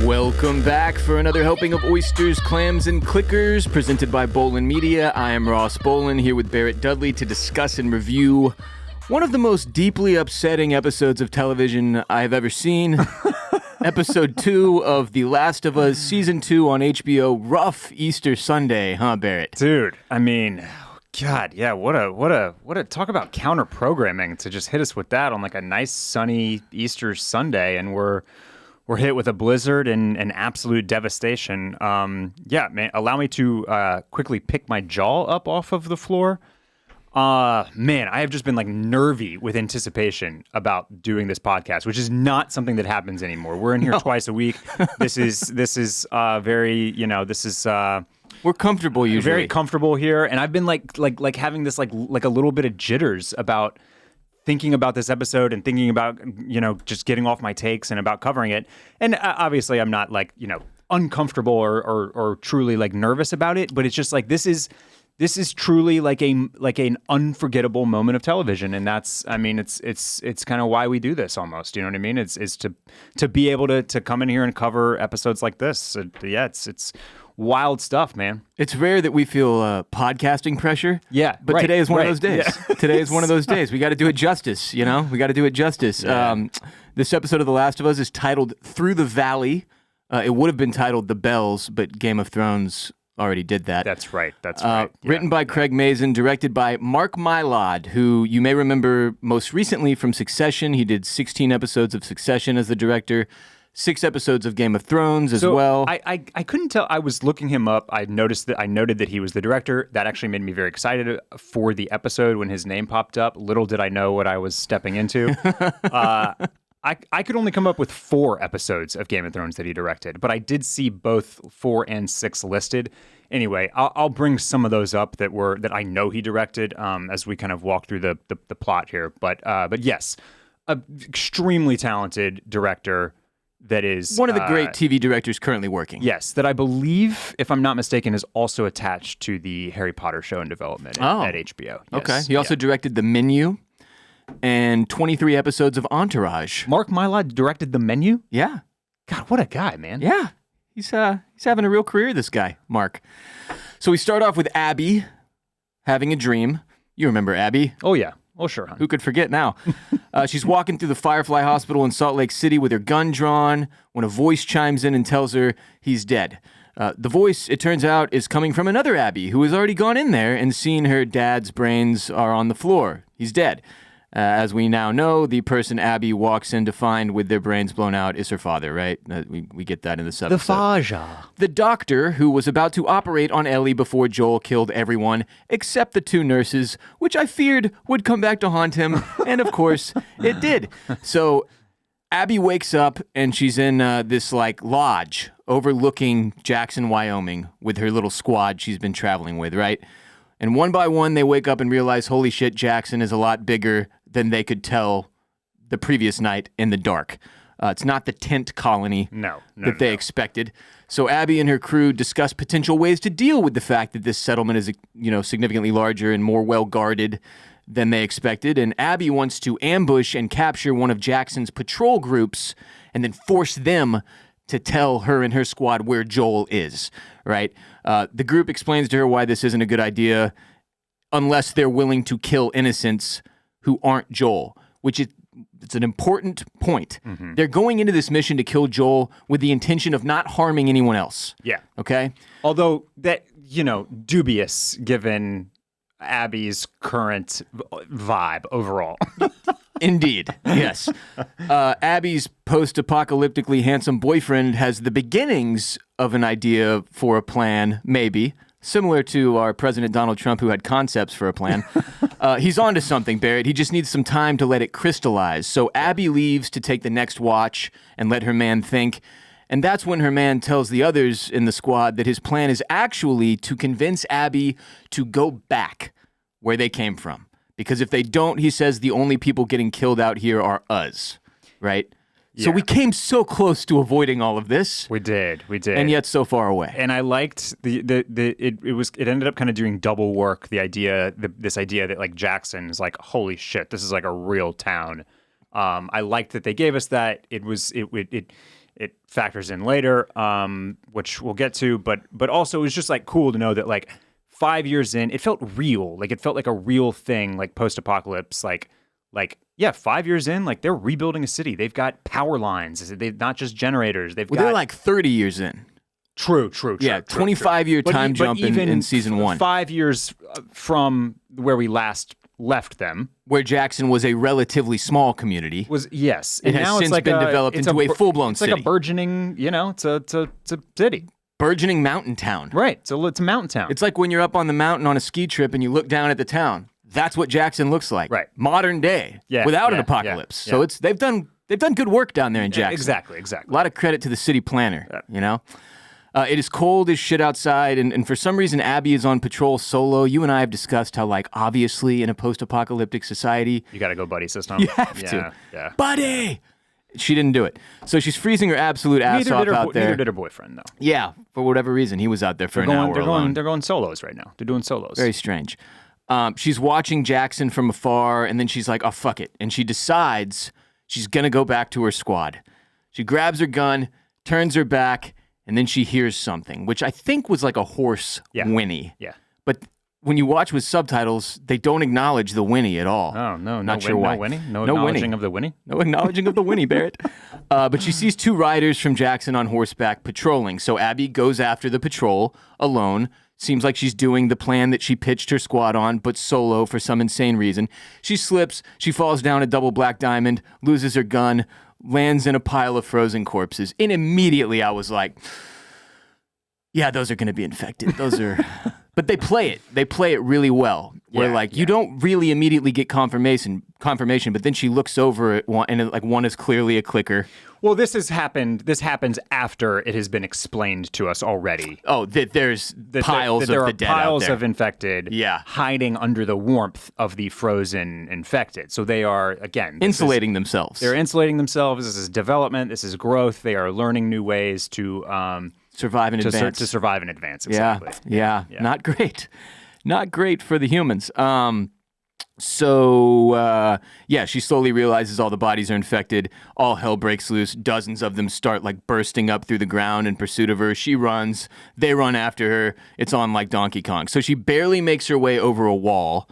Welcome back for another helping of oysters, clams, and clickers presented by Bolin Media. I am Ross Bolin here with Barrett Dudley to discuss and review one of the most deeply upsetting episodes of television I have ever seen. Episode 2 of The Last of Us, Season 2 on HBO. Rough Easter Sunday, huh, Barrett? Dude, I mean, God, yeah, what a talk about counter programming to just hit us with that on like a nice sunny Easter Sunday, and we're hit with a blizzard and an absolute devastation. Yeah, man, allow me to quickly pick my jaw up off of the floor. Man, I have just been like nervy with anticipation about doing this podcast, which is not something that happens anymore. We're in here twice a week. This is very, We're comfortable usually. Very comfortable here, and I've been like having this like a little bit of jitters about thinking about this episode and thinking about, just getting off my takes and about covering it. And obviously I'm not like, uncomfortable or truly like nervous about it, but it's just like this is truly like an unforgettable moment of television, and that's, I mean, it's kind of why we do this almost. You know what I mean? It's to be able to come in here and cover episodes like this. So, yeah, it's wild stuff, man. It's rare that we feel podcasting pressure. Yeah, but right, today is one of right. those days. Yeah. Today is one of those days. We got to do it justice. We got to do it justice. Yeah. This episode of The Last of Us is titled "Through the Valley." It would have been titled "The Bells," but Game of Thrones already did that. That's right. That's right. Yeah. Written by Craig Mazin, directed by Mark Mylod, who you may remember most recently from Succession. He did 16 episodes of Succession as the director, 6 episodes of Game of Thrones as well. I couldn't tell. I was looking him up. I noted that he was the director. That actually made me very excited for the episode when his name popped up. Little did I know what I was stepping into. I could only come up with 4 episodes of Game of Thrones that he directed, but I did see both 4 and 6 listed. Anyway, I'll bring some of those up that I know he directed as we kind of walk through the plot here. But yes, an extremely talented director. That is one of the great TV directors currently working. Yes, that I believe, if I'm not mistaken, is also attached to the Harry Potter show in development at HBO. Yes. Okay. He also directed The Menu and 23 episodes of Entourage. Mark Mylod directed The Menu? Yeah. God, what a guy, man. Yeah. He's having a real career, this guy, Mark. So we start off with Abby having a dream. You remember Abby? Oh, yeah. Oh, sure, hon. Who could forget now? She's walking through the Firefly Hospital in Salt Lake City with her gun drawn when a voice chimes in and tells her he's dead. The voice, it turns out, is coming from another Abby who has already gone in there and seen her dad's brains are on the floor. He's dead. As we now know, the person Abby walks in to find with their brains blown out is her father, right? We get that in this episode. The Faja. The doctor who was about to operate on Ellie before Joel killed everyone, except the 2 nurses, which I feared would come back to haunt him, and of course, it did. So Abby wakes up, and she's in this lodge overlooking Jackson, Wyoming, with her little squad she's been traveling with, right? And one by one, they wake up and realize, holy shit, Jackson is a lot bigger than they could tell the previous night in the dark. It's not the tent colony that they expected. So Abby and her crew discuss potential ways to deal with the fact that this settlement is, significantly larger and more well-guarded than they expected. And Abby wants to ambush and capture one of Jackson's patrol groups and then force them to tell her and her squad where Joel is, right? The group explains to her why this isn't a good idea unless they're willing to kill innocents who aren't Joel, which it's an important point. Mm-hmm. They're going into this mission to kill Joel with the intention of not harming anyone else. Yeah. Okay? Although that, dubious given Abby's current vibe overall. Indeed, yes. Abby's post-apocalyptically handsome boyfriend has the beginnings of an idea for a plan, maybe, similar to our President Donald Trump, who had concepts for a plan. He's onto something, Barrett. He just needs some time to let it crystallize. So Abby leaves to take the next watch and let her man think. And that's when her man tells the others in the squad that his plan is actually to convince Abby to go back where they came from. Because if they don't, he says, the only people getting killed out here are us, right? Yeah. So we came so close to avoiding all of this. We did. And yet so far away. And I liked it ended up kind of doing double work, this idea that like Jackson is like, holy shit, this is like a real town. I liked that they gave us that. it factors in later, which we'll get to. But also it was just like cool to know that like 5 years in, it felt real. Like it felt like a real thing, like post-apocalypse, like yeah, 5 years in, like they're rebuilding a city. They've got power lines. They've not just generators. They're like 30 years in. True. Yeah, 25-year time jump in season 1. 5 years from where we last left them, where Jackson was a relatively small community. Yes, it has since been developed into a full-blown city. It's like a burgeoning, it's a city. Burgeoning mountain town. Right, so it's a mountain town. It's like when you're up on the mountain on a ski trip and you look down at the town. That's what Jackson looks like. Right. Modern day. Without an apocalypse. So they've done good work down there in Jackson. Exactly. A lot of credit to the city planner, It is cold as shit outside, and for some reason Abby is on patrol solo. You and I have discussed how, like, obviously in a post-apocalyptic society, you got to go buddy system. You have to. Yeah. Buddy! She didn't do it. So she's freezing her absolute ass off out there. Neither did her boyfriend, though. Yeah, for whatever reason. He was out there for an hour alone. They're going solos right now. They're doing solos. Very strange. She's watching Jackson from afar, and then she's like, oh, fuck it. And she decides she's going to go back to her squad. She grabs her gun, turns her back, and then she hears something, which I think was like a horse whinny. Yeah. But when you watch with subtitles, they don't acknowledge the whinny at all. Oh, no. Not sure why. No whinny? No acknowledging of the whinny? No acknowledging of the whinny, Barrett. But she sees 2 riders from Jackson on horseback patrolling. So Abby goes after the patrol alone. Seems like she's doing the plan that she pitched her squad on, but solo for some insane reason. She slips, she falls down a double black diamond, loses her gun, lands in a pile of frozen corpses. And immediately I was like, yeah, those are going to be infected. Those are... But they play it. They play it really well. Where you don't really immediately get confirmation, but then she looks over at one, and one is clearly a clicker. Well, this happens after it has been explained to us already. Oh, that there's piles of the dead out there. Piles of infected hiding under the warmth of the frozen infected. So they are, again... insulating themselves. They're insulating themselves. This is development. This is growth. They are learning new ways to... survive in advance. To survive in advance, exactly. Yeah. Not great. Not great for the humans. She slowly realizes all the bodies are infected. All hell breaks loose. Dozens of them start bursting up through the ground in pursuit of her. She runs. They run after her. It's on like Donkey Kong. So she barely makes her way over a wall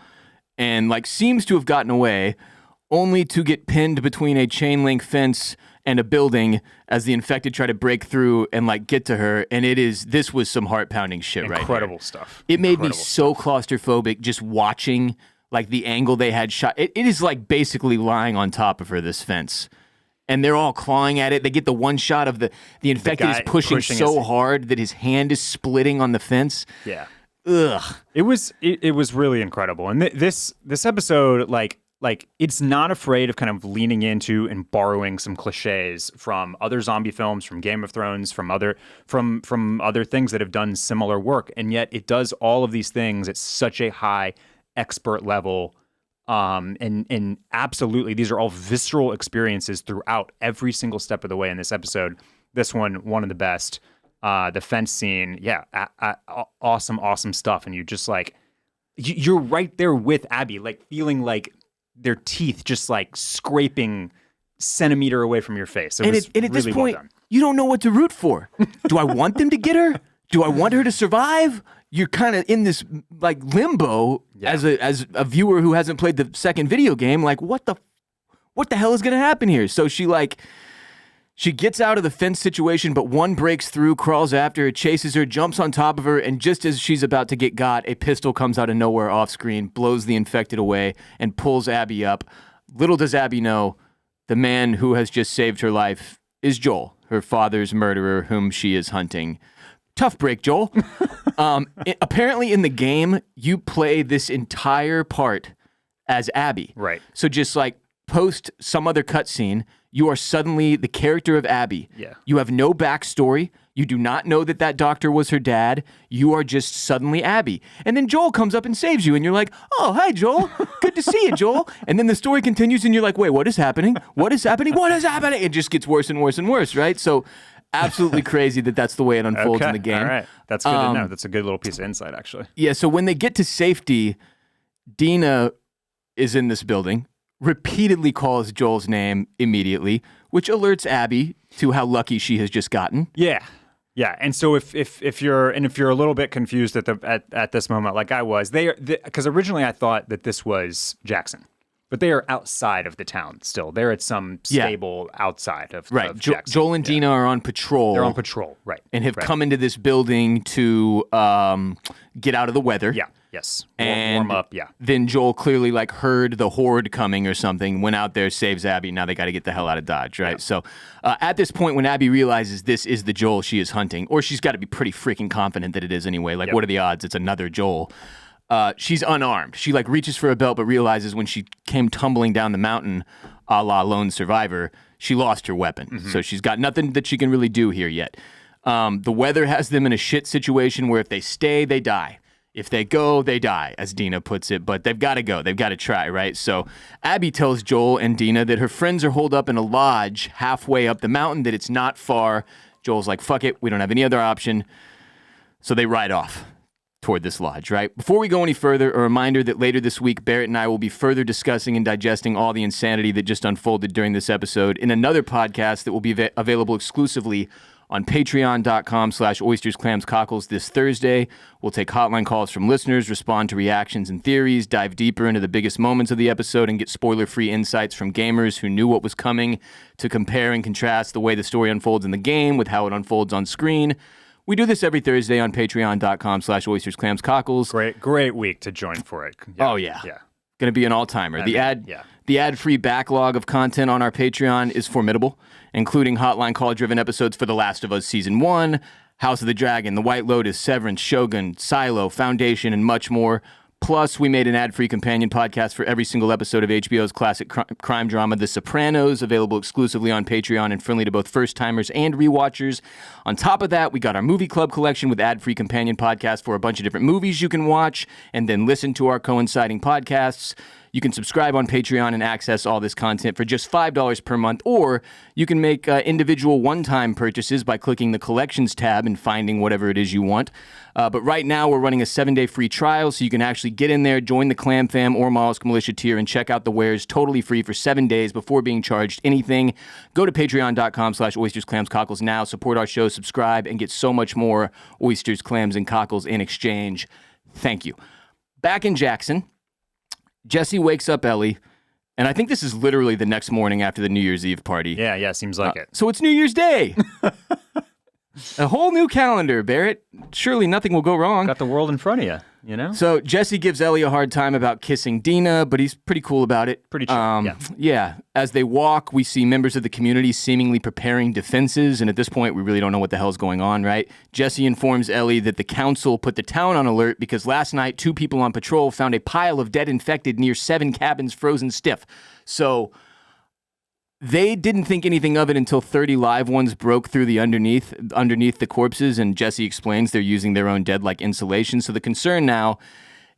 and seems to have gotten away, only to get pinned between a chain link fence and a building as the infected try to break through and get to her. And this was some heart pounding shit right here. Incredible stuff. It made me so claustrophobic just watching the angle they had shot. It is basically lying on top of her, this fence. And they're all clawing at it. They get the one shot of the infected is pushing so hard that his hand is splitting on the fence. Yeah. Ugh. It was really incredible. And this episode, it's not afraid of kind of leaning into and borrowing some cliches from other zombie films, from Game of Thrones, from other things that have done similar work, and yet it does all of these things at such a high expert level. And absolutely, these are all visceral experiences throughout every single step of the way in this episode. This one of the best. The fence scene, awesome stuff, and you just you're right there with Abby, feeling like their teeth just scraping centimeter away from your face. And at this point, you don't know what to root for. Do I want them to get her? Do I want her to survive? You're kind of in this limbo as a viewer who hasn't played the second video game. What the hell is going to happen here? So she gets out of the fence situation, but one breaks through, crawls after her, chases her, jumps on top of her, and just as she's about to get got, a pistol comes out of nowhere off screen, blows the infected away, and pulls Abby up. Little does Abby know, the man who has just saved her life is Joel, her father's murderer, whom she is hunting. Tough break, Joel. Apparently in the game, you play this entire part as Abby. Right. So just post some other cutscene, you are suddenly the character of Abby. Yeah. You have no backstory. You do not know that doctor was her dad. You are just suddenly Abby. And then Joel comes up and saves you, and you're like, oh, hi, Joel. Good to see you, Joel. And then the story continues, and you're like, wait, what is happening? What is happening? What is happening? It just gets worse and worse and worse, right? So absolutely crazy that's the way it unfolds in the game. All right. That's good to know. That's a good little piece of insight, actually. Yeah, so when they get to safety, Dina is in this building, repeatedly calls Joel's name immediately, which alerts Abby to how lucky she has just gotten. Yeah. Yeah, and so if you're a little bit confused at this moment, like I was, because originally I thought that this was Jackson, but they are outside of the town still. They're at some stable outside of Jackson. Joel and Dina are on patrol. They're on patrol, right? And have come into this building to get out of the weather. Yeah. Yes. And warm up. Yeah. Then Joel clearly heard the horde coming or something, went out there, saves Abby. Now they got to get the hell out of Dodge, right? Yeah. So at this point, when Abby realizes this is the Joel she is hunting, or she's got to be pretty freaking confident that it is anyway. What are the odds? It's another Joel. She's unarmed. She reaches for a belt, but realizes when she came tumbling down the mountain, a la Lone Survivor, she lost her weapon. Mm-hmm. So she's got nothing that she can really do here yet. The weather has them in a shit situation where if they stay, they die. If they go, they die, as Dina puts it, but they've got to go. They've got to try, right? So Abby tells Joel and Dina that her friends are holed up in a lodge halfway up the mountain, that it's not far. Joel's like, fuck it, we don't have any other option. So they ride off toward this lodge, right? Before we go any further, a reminder that later this week, Barrett and I will be further discussing and digesting all the insanity that just unfolded during this episode in another podcast that will be available exclusively on patreon.com/oysters, clams, cockles this Thursday. We'll take hotline calls from listeners, respond to reactions and theories, dive deeper into the biggest moments of the episode, and get spoiler-free insights from gamers who knew what was coming to compare and contrast the way the story unfolds in the game with how it unfolds on screen. We do this every Thursday on patreon.com/oysters, clams, cockles. Great week to join for it. Yeah. Oh, yeah. Going to be an all-timer. The ad-free backlog of content on our Patreon is formidable, including hotline call-driven episodes for The Last of Us Season 1, House of the Dragon, The White Lotus, Severance, Shogun, Silo, Foundation, and much more. Plus, we made an ad-free companion podcast for every single episode of HBO's classic crime drama, The Sopranos, available exclusively on Patreon and friendly to both first-timers and rewatchers. On top of that, we got our movie club collection with ad-free companion podcasts for a bunch of different movies you can watch and then listen to our coinciding podcasts. You can subscribe on Patreon and access all this content for just $5 per month, or you can make individual one-time purchases by clicking the Collections tab and finding whatever it is you want. But right now, we're running a 7-day free trial, so you can actually get in there, join the Clam Fam or Mollusk Militia tier, and check out the wares totally free for 7 days before being charged anything. Go to patreon.com/oysters, clams, cockles now, support our show, subscribe, and get so much more oysters, clams, and cockles in exchange. Thank you. Back in Jackson, Jesse wakes up Ellie, and I think this is literally the next morning after the New Year's Eve party. Yeah, seems like it. So it's New Year's Day. A whole new calendar, Barrett. Surely nothing will go wrong. Got the world in front of you, you know? So Jesse gives Ellie a hard time about kissing Dina, but he's pretty cool about it. Pretty chill, yeah. As they walk, we see members of the community seemingly preparing defenses, and at this point, we really don't know what the hell's going on, right? Jesse informs Ellie that the council put the town on alert because last night, 2 people on patrol found a pile of dead infected near 7 cabins frozen stiff. So they didn't think anything of it until 30 live ones broke through the underneath the corpses, and Jesse explains they're using their own dead like insulation. So the concern now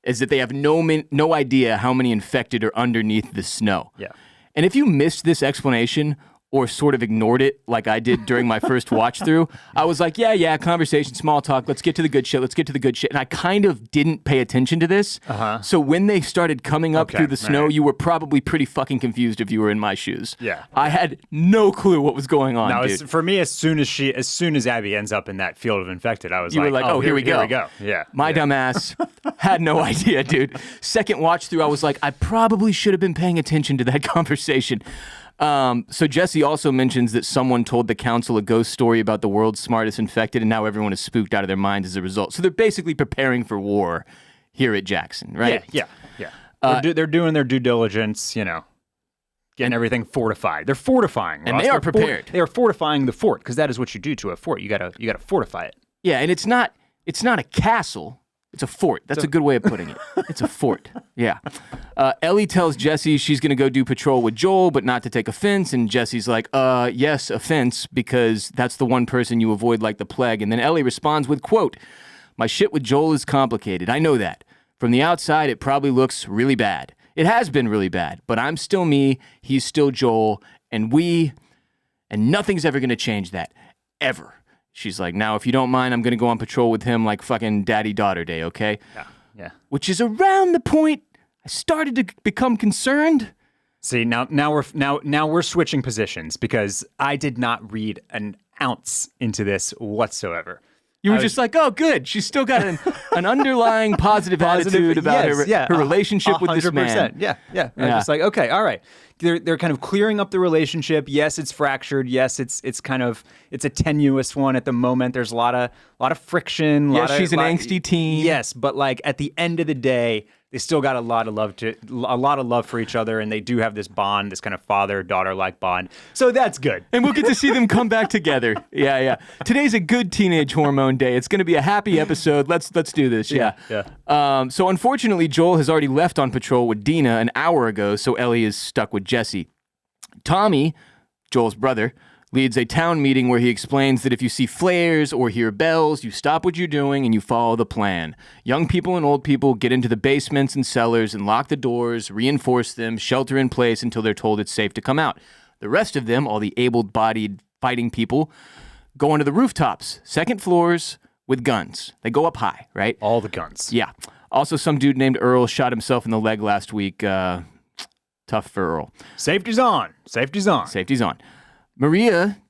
is that they have no idea how many infected are underneath the snow. Yeah. And if you missed this explanation or sort of ignored it like I did during my first watch through, I was like, yeah, conversation, small talk, let's get to the good shit. And I kind of didn't pay attention to this. Uh-huh. So when they started coming up through the snow, you were probably pretty fucking confused if you were in my shoes. Yeah. I had no clue what was going on, dude. For me, as soon as Abby ends up in that field of infected, I was you were like, oh, here we go. Yeah. My dumb ass had no idea, dude. Second watch through, I was like, I probably should have been paying attention to that conversation. So Jesse also mentions that someone told the council a ghost story about the world's smartest infected, and now everyone is spooked out of their minds as a result. So they're basically preparing for war here at Jackson, right? Yeah. They're doing their due diligence, getting everything fortified. They're fortifying, Ross. And they are prepared. They are fortifying the fort, because that is what you do to a fort. You gotta fortify it. Yeah, and it's not a castle. It's a fort. That's a good way of putting it. It's a fort. Yeah. Ellie tells Jesse she's going to go do patrol with Joel, but not to take offense. And Jesse's like, yes, offense, because that's the one person you avoid like the plague. And then Ellie responds with, quote, my shit with Joel is complicated. I know that. From the outside, it probably looks really bad. It has been really bad, but I'm still me. He's still Joel. And nothing's ever going to change that. Ever. She's like, now, if you don't mind, I'm going to go on patrol with him like fucking daddy-daughter day, okay? Yeah. Which is around the point I started to become concerned. See, now we're switching positions because I did not read an ounce into this whatsoever. You were just like, oh, good. She's still got an underlying positive attitude about her relationship with this man. Yeah. I was just like, okay, all right. They're kind of clearing up the relationship. Yes, it's fractured. Yes, it's a tenuous one at the moment. There's a lot of friction. She's an angsty teen. Yes, but like at the end of the day, they still got a lot of love for each other, and they do have this bond, this kind of father-daughter like bond. So that's good. And we'll get to see them come back together. Yeah. Today's a good teenage hormone day. It's going to be a happy episode. Let's do this. Yeah. So unfortunately, Joel has already left on patrol with Dina an hour ago, so Ellie is stuck with Jesse. Tommy, Joel's brother, leads a town meeting where he explains that if you see flares or hear bells, you stop what you're doing and you follow the plan. Young people and old people get into the basements and cellars and lock the doors, reinforce them, shelter in place until they're told it's safe to come out. The rest of them, all the able-bodied fighting people, go onto the rooftops, second floors, with guns. They go up high, right? All the guns. Yeah. Also, some dude named Earl shot himself in the leg last week. Tough for Earl. Safety's on. Maria,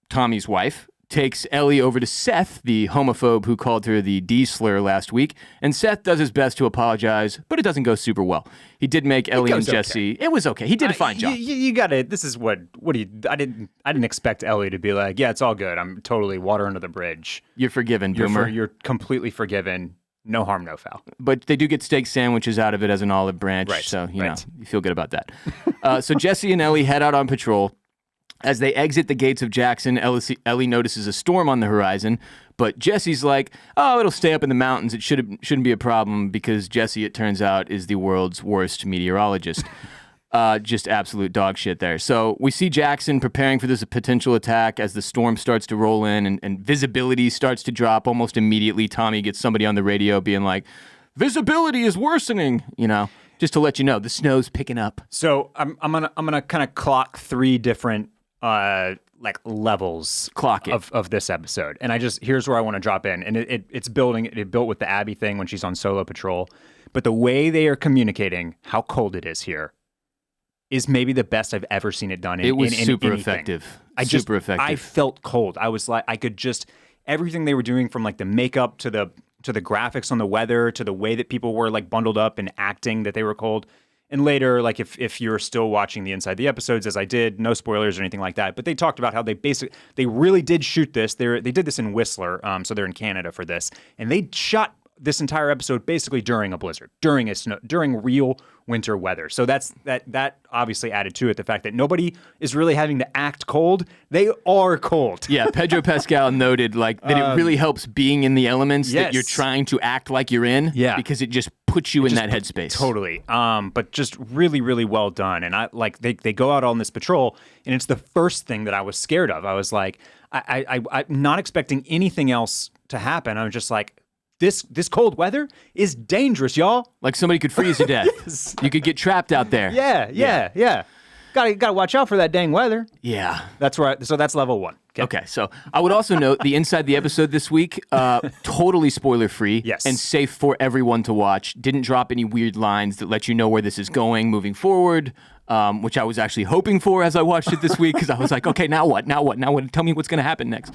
Tommy's wife, takes Ellie over to Seth, the homophobe who called her the D-slur last week, and Seth does his best to apologize, but it doesn't go super well. He did make Ellie and Jesse. Okay. It was okay. He did a fine job. You got it. This is what do you? I didn't expect Ellie to be like, yeah, it's all good. I'm totally water under the bridge. You're forgiven, Boomer. You're completely forgiven. No harm, no foul. But they do get steak sandwiches out of it as an olive branch, so you know you feel good about that. So Jesse and Ellie head out on patrol. As they exit the gates of Jackson, Ellie notices a storm on the horizon, but Jesse's like, oh, it'll stay up in the mountains. It shouldn't be a problem because Jesse, it turns out, is the world's worst meteorologist. Just absolute dog shit there. So we see Jackson preparing for this potential attack as the storm starts to roll in and visibility starts to drop almost immediately. Tommy gets somebody on the radio being like, visibility is worsening, just to let you know, the snow's picking up. So I'm gonna kind of clock three different levels of this episode. And here's where I want to drop in. And it built with the Abby thing when she's on solo patrol. But the way they are communicating how cold it is here is maybe the best I've ever seen it done in anything. It was super effective. Super effective. I felt cold. I was like, everything they were doing from like the makeup to the graphics on the weather to the way that people were like bundled up and acting that they were cold. And later, like if you're still watching the inside the episodes, as I did, no spoilers or anything like that, but they talked about how they really did shoot this. They did this in Whistler, so they're in Canada for this, and they shot this entire episode basically during a blizzard, during real winter weather. So that obviously added to it the fact that nobody is really having to act cold. They are cold. Yeah, Pedro Pascal noted that it really helps being in the elements that you're trying to act like you're in. Yeah, because it just puts you in that headspace. Totally. But just really, really well done. And they go out on this patrol, and it's the first thing that I was scared of. I was like, I'm not expecting anything else to happen. I was just like, This cold weather is dangerous, y'all. Like somebody could freeze to death. Yes. You could get trapped out there. Yeah. Gotta watch out for that dang weather. Yeah. That's right. So that's level one. Okay. So I would also note the inside the episode this week, totally spoiler free. Yes. And safe for everyone to watch. Didn't drop any weird lines that let you know where this is going moving forward. Which I was actually hoping for as I watched it this week because I was like, okay, now what? Tell me what's going to happen next.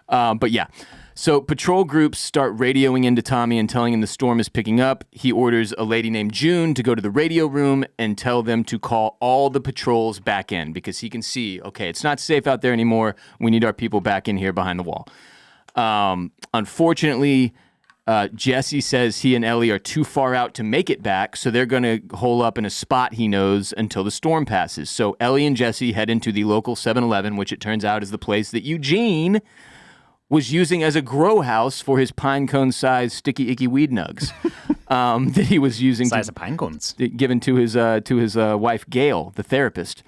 But yeah. So patrol groups start radioing into Tommy and telling him the storm is picking up. He orders a lady named June to go to the radio room and tell them to call all the patrols back in because he can see, okay, it's not safe out there anymore. We need our people back in here behind the wall. Unfortunately, Jesse says he and Ellie are too far out to make it back, so they're going to hole up in a spot he knows until the storm passes. So Ellie and Jesse head into the local 7-Eleven, which it turns out is the place that Eugene was using as a grow house for his pine cone-sized sticky icky weed nugs that he was using size of pine cones given to his wife Gail, the therapist,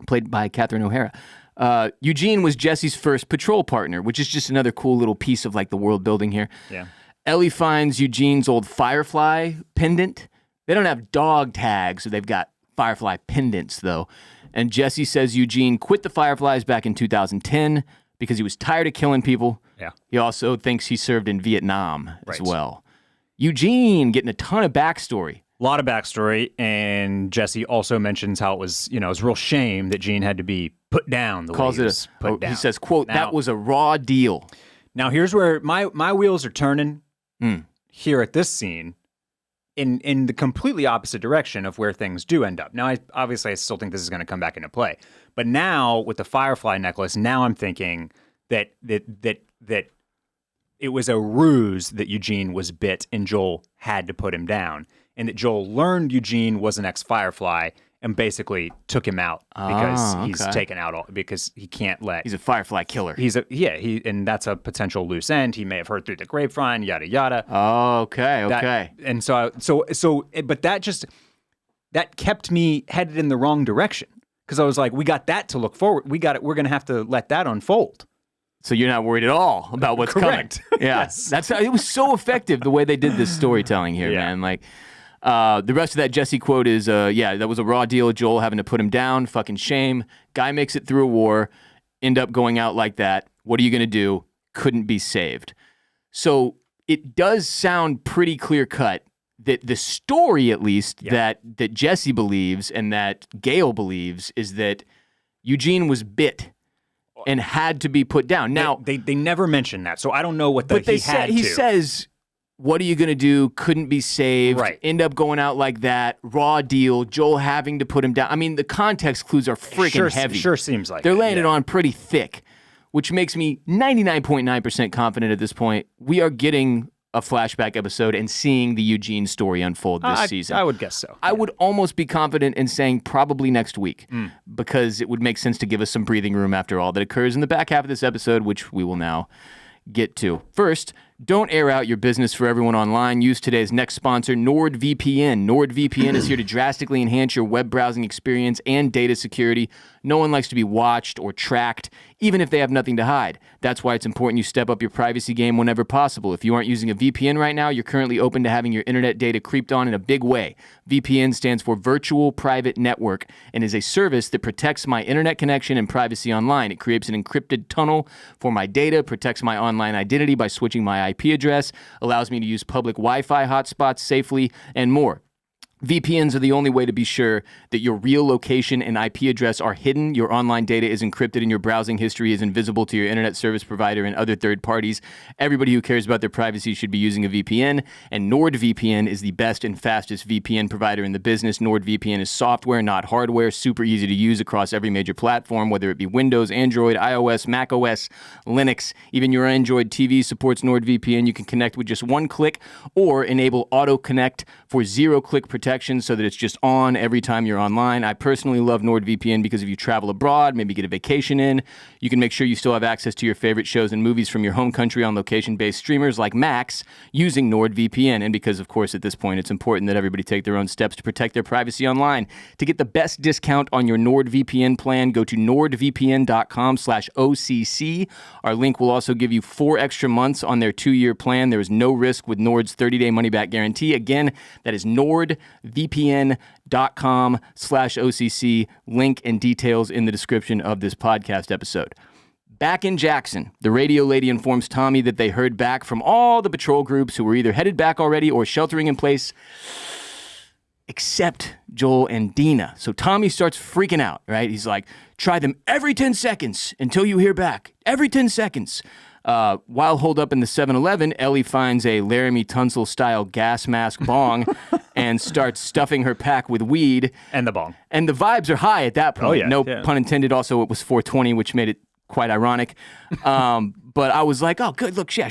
played by Catherine O'Hara. Eugene was Jesse's first patrol partner, which is just another cool little piece of like the world building here. Yeah. Ellie finds Eugene's old Firefly pendant. They don't have dog tags, so they've got Firefly pendants though. And Jesse says Eugene quit the Fireflies back in 2010. Because he was tired of killing people. Yeah. He also thinks he served in Vietnam as well. Eugene getting a ton of backstory. A lot of backstory, and Jesse also mentions how it was, it was a real shame that Gene had to be put down. Calls it put down. He says, quote, that was a raw deal. Now, here's where my wheels are turning here at this scene in the completely opposite direction of where things do end up. Now, I still think this is going to come back into play. But now, with the Firefly necklace, now I'm thinking that it was a ruse that Eugene was bit and Joel had to put him down. And that Joel learned Eugene was an ex-Firefly and basically took him out because he's taken out because he can't let. He's a Firefly killer. And that's a potential loose end. He may have heard through the grapevine, yada yada. Oh, okay. And but that kept me headed in the wrong direction because I was like, we got that to look forward. We're going to have to let that unfold. So you're not worried at all about what's coming. Yeah, Yes. That's how, it was so effective the way they did this storytelling here, man. Like. The rest of that Jesse quote is, that was a raw deal of Joel having to put him down. Fucking shame. Guy makes it through a war, end up going out like that. What are you going to do? Couldn't be saved. So it does sound pretty clear cut that the story, at least, that Jesse believes and that Gale believes is that Eugene was bit and had to be put down. Now they never mention that, so I don't know what he says. What are you going to do? Couldn't be saved. Right. End up going out like that. Raw deal. Joel having to put him down. I mean, the context clues are freaking heavy. Sure seems like they're laying it on pretty thick, which makes me 99.9% confident at this point. We are getting a flashback episode and seeing the Eugene story unfold this season. I would guess so. I would almost be confident in saying probably next week because it would make sense to give us some breathing room after all that occurs in the back half of this episode, which we will now get to. First, don't air out your business for everyone online. Use today's next sponsor, NordVPN. NordVPN is here to drastically enhance your web browsing experience and data security. No one likes to be watched or tracked, even if they have nothing to hide. That's why it's important you step up your privacy game whenever possible. If you aren't using a VPN right now, you're currently open to having your internet data creeped on in a big way. VPN stands for Virtual Private Network and is a service that protects my internet connection and privacy online. It creates an encrypted tunnel for my data, protects my online identity by switching my IP address, allows me to use public Wi-Fi hotspots safely, and more. VPNs are the only way to be sure that your real location and IP address are hidden, your online data is encrypted, and your browsing history is invisible to your internet service provider and other third parties. Everybody who cares about their privacy should be using a VPN, and NordVPN is the best and fastest VPN provider in the business. NordVPN is software, not hardware, super easy to use across every major platform, whether it be Windows, Android, iOS, macOS, Linux. Even your Android TV supports NordVPN. You can connect with just one click or enable auto connect for zero-click protection so that it's just on every time you're online. I personally love NordVPN because if you travel abroad, maybe get a vacation in, you can make sure you still have access to your favorite shows and movies from your home country on location-based streamers like Max using NordVPN. And because, of course, at this point, it's important that everybody take their own steps to protect their privacy online. To get the best discount on your NordVPN plan, go to nordvpn.com/OCC. Our link will also give you 4 extra months on their 2-year plan. There is no risk with Nord's 30-day money-back guarantee. Again, that is nordvpn.com/OCC. Link and details in the description of this podcast episode. Back in Jackson, the radio lady informs Tommy that they heard back from all the patrol groups who were either headed back already or sheltering in place, except Joel and Dina. So Tommy starts freaking out, right? He's like, try them every 10 seconds until you hear back. Every 10 seconds. While holed up in the 7-Eleven, Ellie finds a Laramie Tunsil-style gas mask bong and starts stuffing her pack with weed. And the bong. And the vibes are high at that point. Oh, yeah. No pun intended. Also, it was 420, which made it quite ironic. But I was like, oh, good. Look, yeah,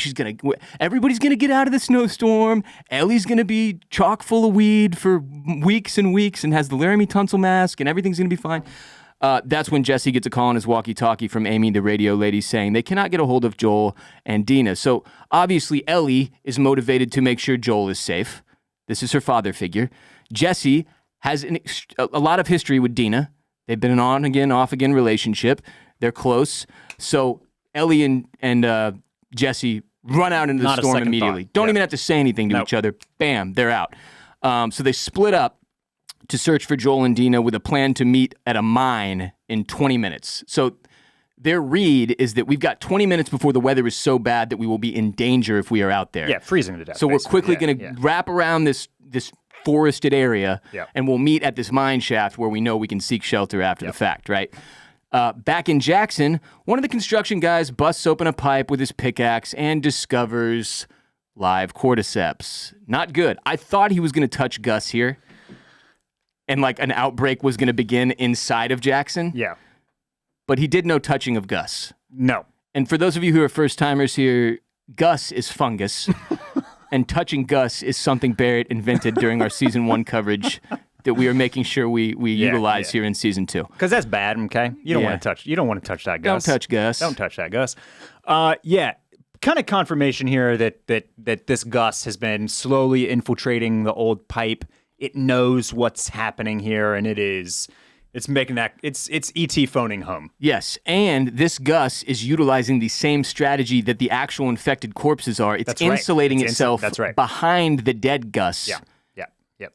everybody's going to get out of the snowstorm. Ellie's going to be chock full of weed for weeks and weeks and has the Laramie Tunsil mask and everything's going to be fine. That's when Jesse gets a call on his walkie-talkie from Amy, the radio lady, saying they cannot get a hold of Joel and Dina. So obviously Ellie is motivated to make sure Joel is safe. This is her father figure. Jesse has a lot of history with Dina. They've been an on-again, off-again relationship. They're close. So Ellie and Jesse run out into the storm immediately. Don't even have to say anything to each other. Bam, they're out. So they split up to search for Joel and Dina with a plan to meet at a mine in 20 minutes. So their read is that we've got 20 minutes before the weather is so bad that we will be in danger if we are out there. Yeah, freezing to death. So we're quickly going to wrap around this forested area, Yeah. and we'll meet at this mine shaft where we know we can seek shelter after the fact, right? Back in Jackson, one of the construction guys busts open a pipe with his pickaxe and discovers live cordyceps. Not good. I thought he was going to touch Gus here, and like an outbreak was going to begin inside of Jackson. Yeah. But he did no touching of Gus. No. And for those of you who are first-timers here, Gus is fungus, and touching Gus is something Barrett invented during our Season 1 coverage that we are making sure we utilize here in Season 2. Because that's bad, okay? You don't want to touch. You don't want to touch that Gus. Don't touch Gus. Don't touch that Gus. Kind of confirmation here that this Gus has been slowly infiltrating the old pipe. It knows what's happening here, and it's making that it's ET phoning home. Yes, and this Gus is utilizing the same strategy that the actual infected corpses are. It's insulating itself behind the dead Gus. Yeah.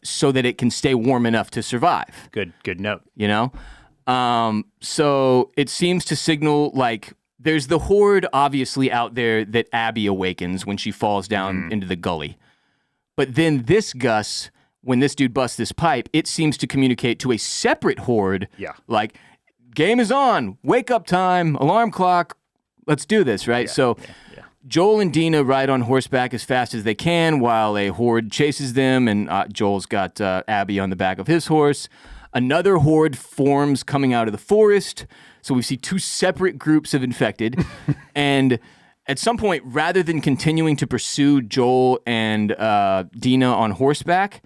So that it can stay warm enough to survive. Good note. You know? So it seems to signal, like, there's the horde obviously out there that Abby awakens when she falls down into the gully. But then this Gus, when this dude busts this pipe, it seems to communicate to a separate horde. Yeah. Like, game is on, wake up time, alarm clock, let's do this, right? Joel and Dina ride on horseback as fast as they can while a horde chases them, and Joel's got Abby on the back of his horse. Another horde forms coming out of the forest, so we see two separate groups of infected. And at some point, rather than continuing to pursue Joel and Dina on horseback,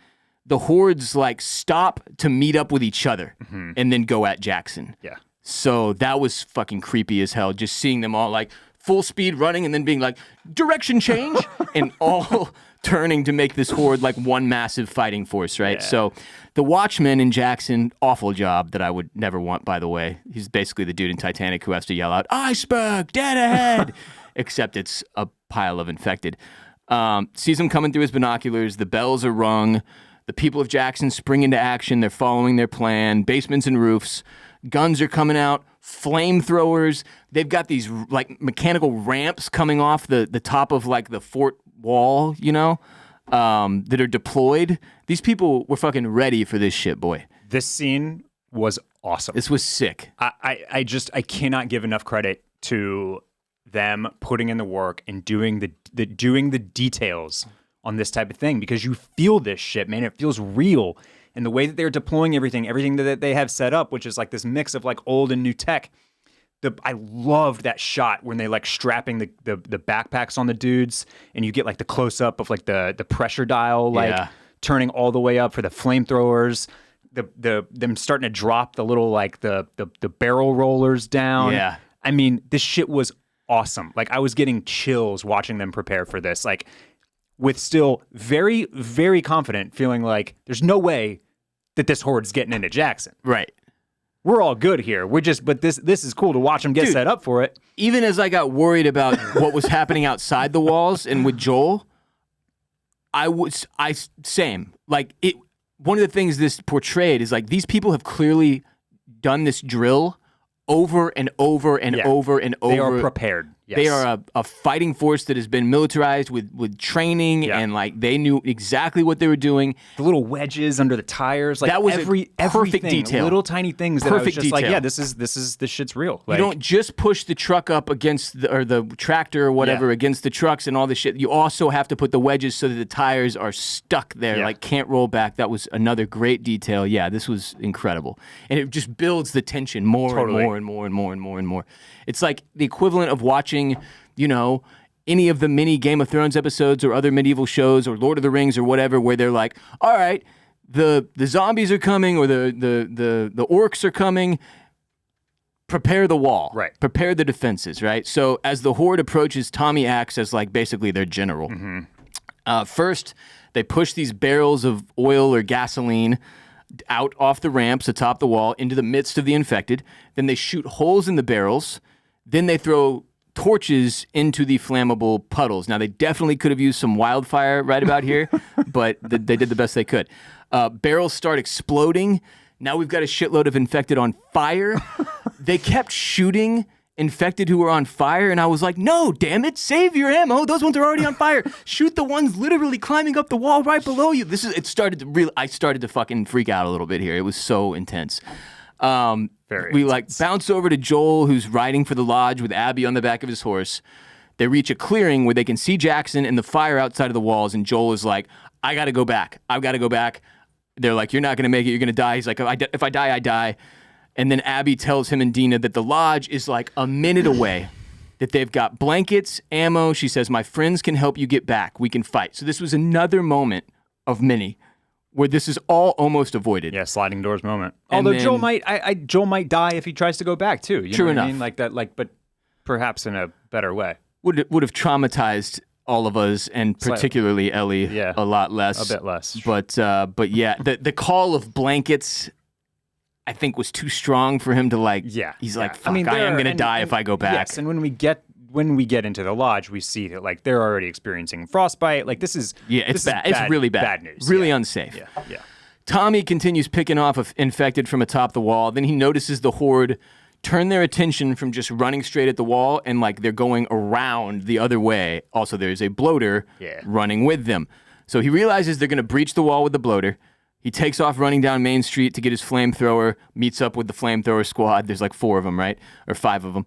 the hordes like stop to meet up with each other and then go at Jackson. Yeah. So that was fucking creepy as hell, just seeing them all like full speed running and then being like, direction change, and all turning to make this horde like one massive fighting force, right? Yeah. So the Watchman in Jackson, awful job that I would never want, by the way. He's basically the dude in Titanic who has to yell out, iceberg, dead ahead, except it's a pile of infected. Sees him coming through his binoculars, the bells are rung, the people of Jackson spring into action, they're following their plan, basements and roofs, guns are coming out, flamethrowers. They've got these like mechanical ramps coming off the top of like the fort wall, you know, that are deployed. These people were fucking ready for this shit, boy. This scene was awesome. This was sick. I cannot give enough credit to them putting in the work and doing the details on this type of thing, because you feel this shit, man. It feels real. And the way that they're deploying everything that they have set up, which is like this mix of like old and new tech. I loved that shot when they like strapping the backpacks on the dudes, and you get like the close up of like the pressure dial turning all the way up for the flamethrowers. Them starting to drop the little like the barrel rollers down. Yeah. I mean, this shit was awesome. Like I was getting chills watching them prepare for this. Like with still very, very confident, feeling like there's no way that this horde's getting into Jackson. Right. We're all good here. But this is cool to watch them get set up for it. Even as I got worried about what was happening outside the walls and with Joel, same. Like one of the things this portrayed is like these people have clearly done this drill over and over and over and over. They are prepared. Yes. They are a fighting force that has been militarized with training, and like they knew exactly what they were doing. The little wedges under the tires, like that was perfect detail. Little tiny things that I was just like, yeah, this shit's real. Like, you don't just push the truck up against the tractor or whatever against the trucks and all this shit. You also have to put the wedges so that the tires are stuck there, like can't roll back. That was another great detail. Yeah, this was incredible, and it just builds the tension more and more and more and more and more and more. It's like the equivalent of watching, you know, any of the mini Game of Thrones episodes or other medieval shows or Lord of the Rings or whatever, where they're like, all right, the zombies are coming or the orcs are coming. Prepare the wall. Right. Prepare the defenses, right? So as the horde approaches, Tommy acts as like basically their general. First, they push these barrels of oil or gasoline out off the ramps atop the wall into the midst of the infected. Then they shoot holes in the barrels. Then they throw torches into the flammable puddles. Now, they definitely could have used some wildfire right about here, but they did the best they could. Barrels start exploding. Now we've got a shitload of infected on fire. They kept shooting infected who were on fire, and I was like, no, damn it, save your ammo. Those ones are already on fire. Shoot the ones literally climbing up the wall right below you. I started to fucking freak out a little bit here. It was so intense. We like bounce over to Joel, who's riding for the lodge with Abby on the back of his horse. They reach a clearing where they can see Jackson and the fire outside of the walls, and Joel is like, I gotta go back. I've got to go back. They're like, you're not gonna make it. You're gonna die. He's like, if I die, I die. And then Abby tells him and Dina that the lodge is like a minute away, that they've got blankets, ammo. She says, my friends can help you get back. We can fight. So this was another moment of many where this is all almost avoided. Yeah, sliding doors moment. And Although then- Joel might die if he tries to go back too. You True know what enough. I mean? Like that, but perhaps in a better way. Would have traumatized all of us, and particularly Ellie, a lot less. A bit less. But yeah, the call of blankets, I think, was too strong for him to like. Yeah, he's like, fuck, I am gonna die if I go back. Yes, and when we get into the lodge, we see that like they're already experiencing frostbite. Like this is it's bad. It's really bad. Bad news. Really unsafe. Yeah. Tommy continues picking off infected from atop the wall. Then he notices the horde turn their attention from just running straight at the wall, and like they're going around the other way. Also, there's a bloater running with them. So he realizes they're going to breach the wall with the bloater. He takes off running down Main Street to get his flamethrower, meets up with the flamethrower squad. There's like 4 of them, right? Or 5 of them.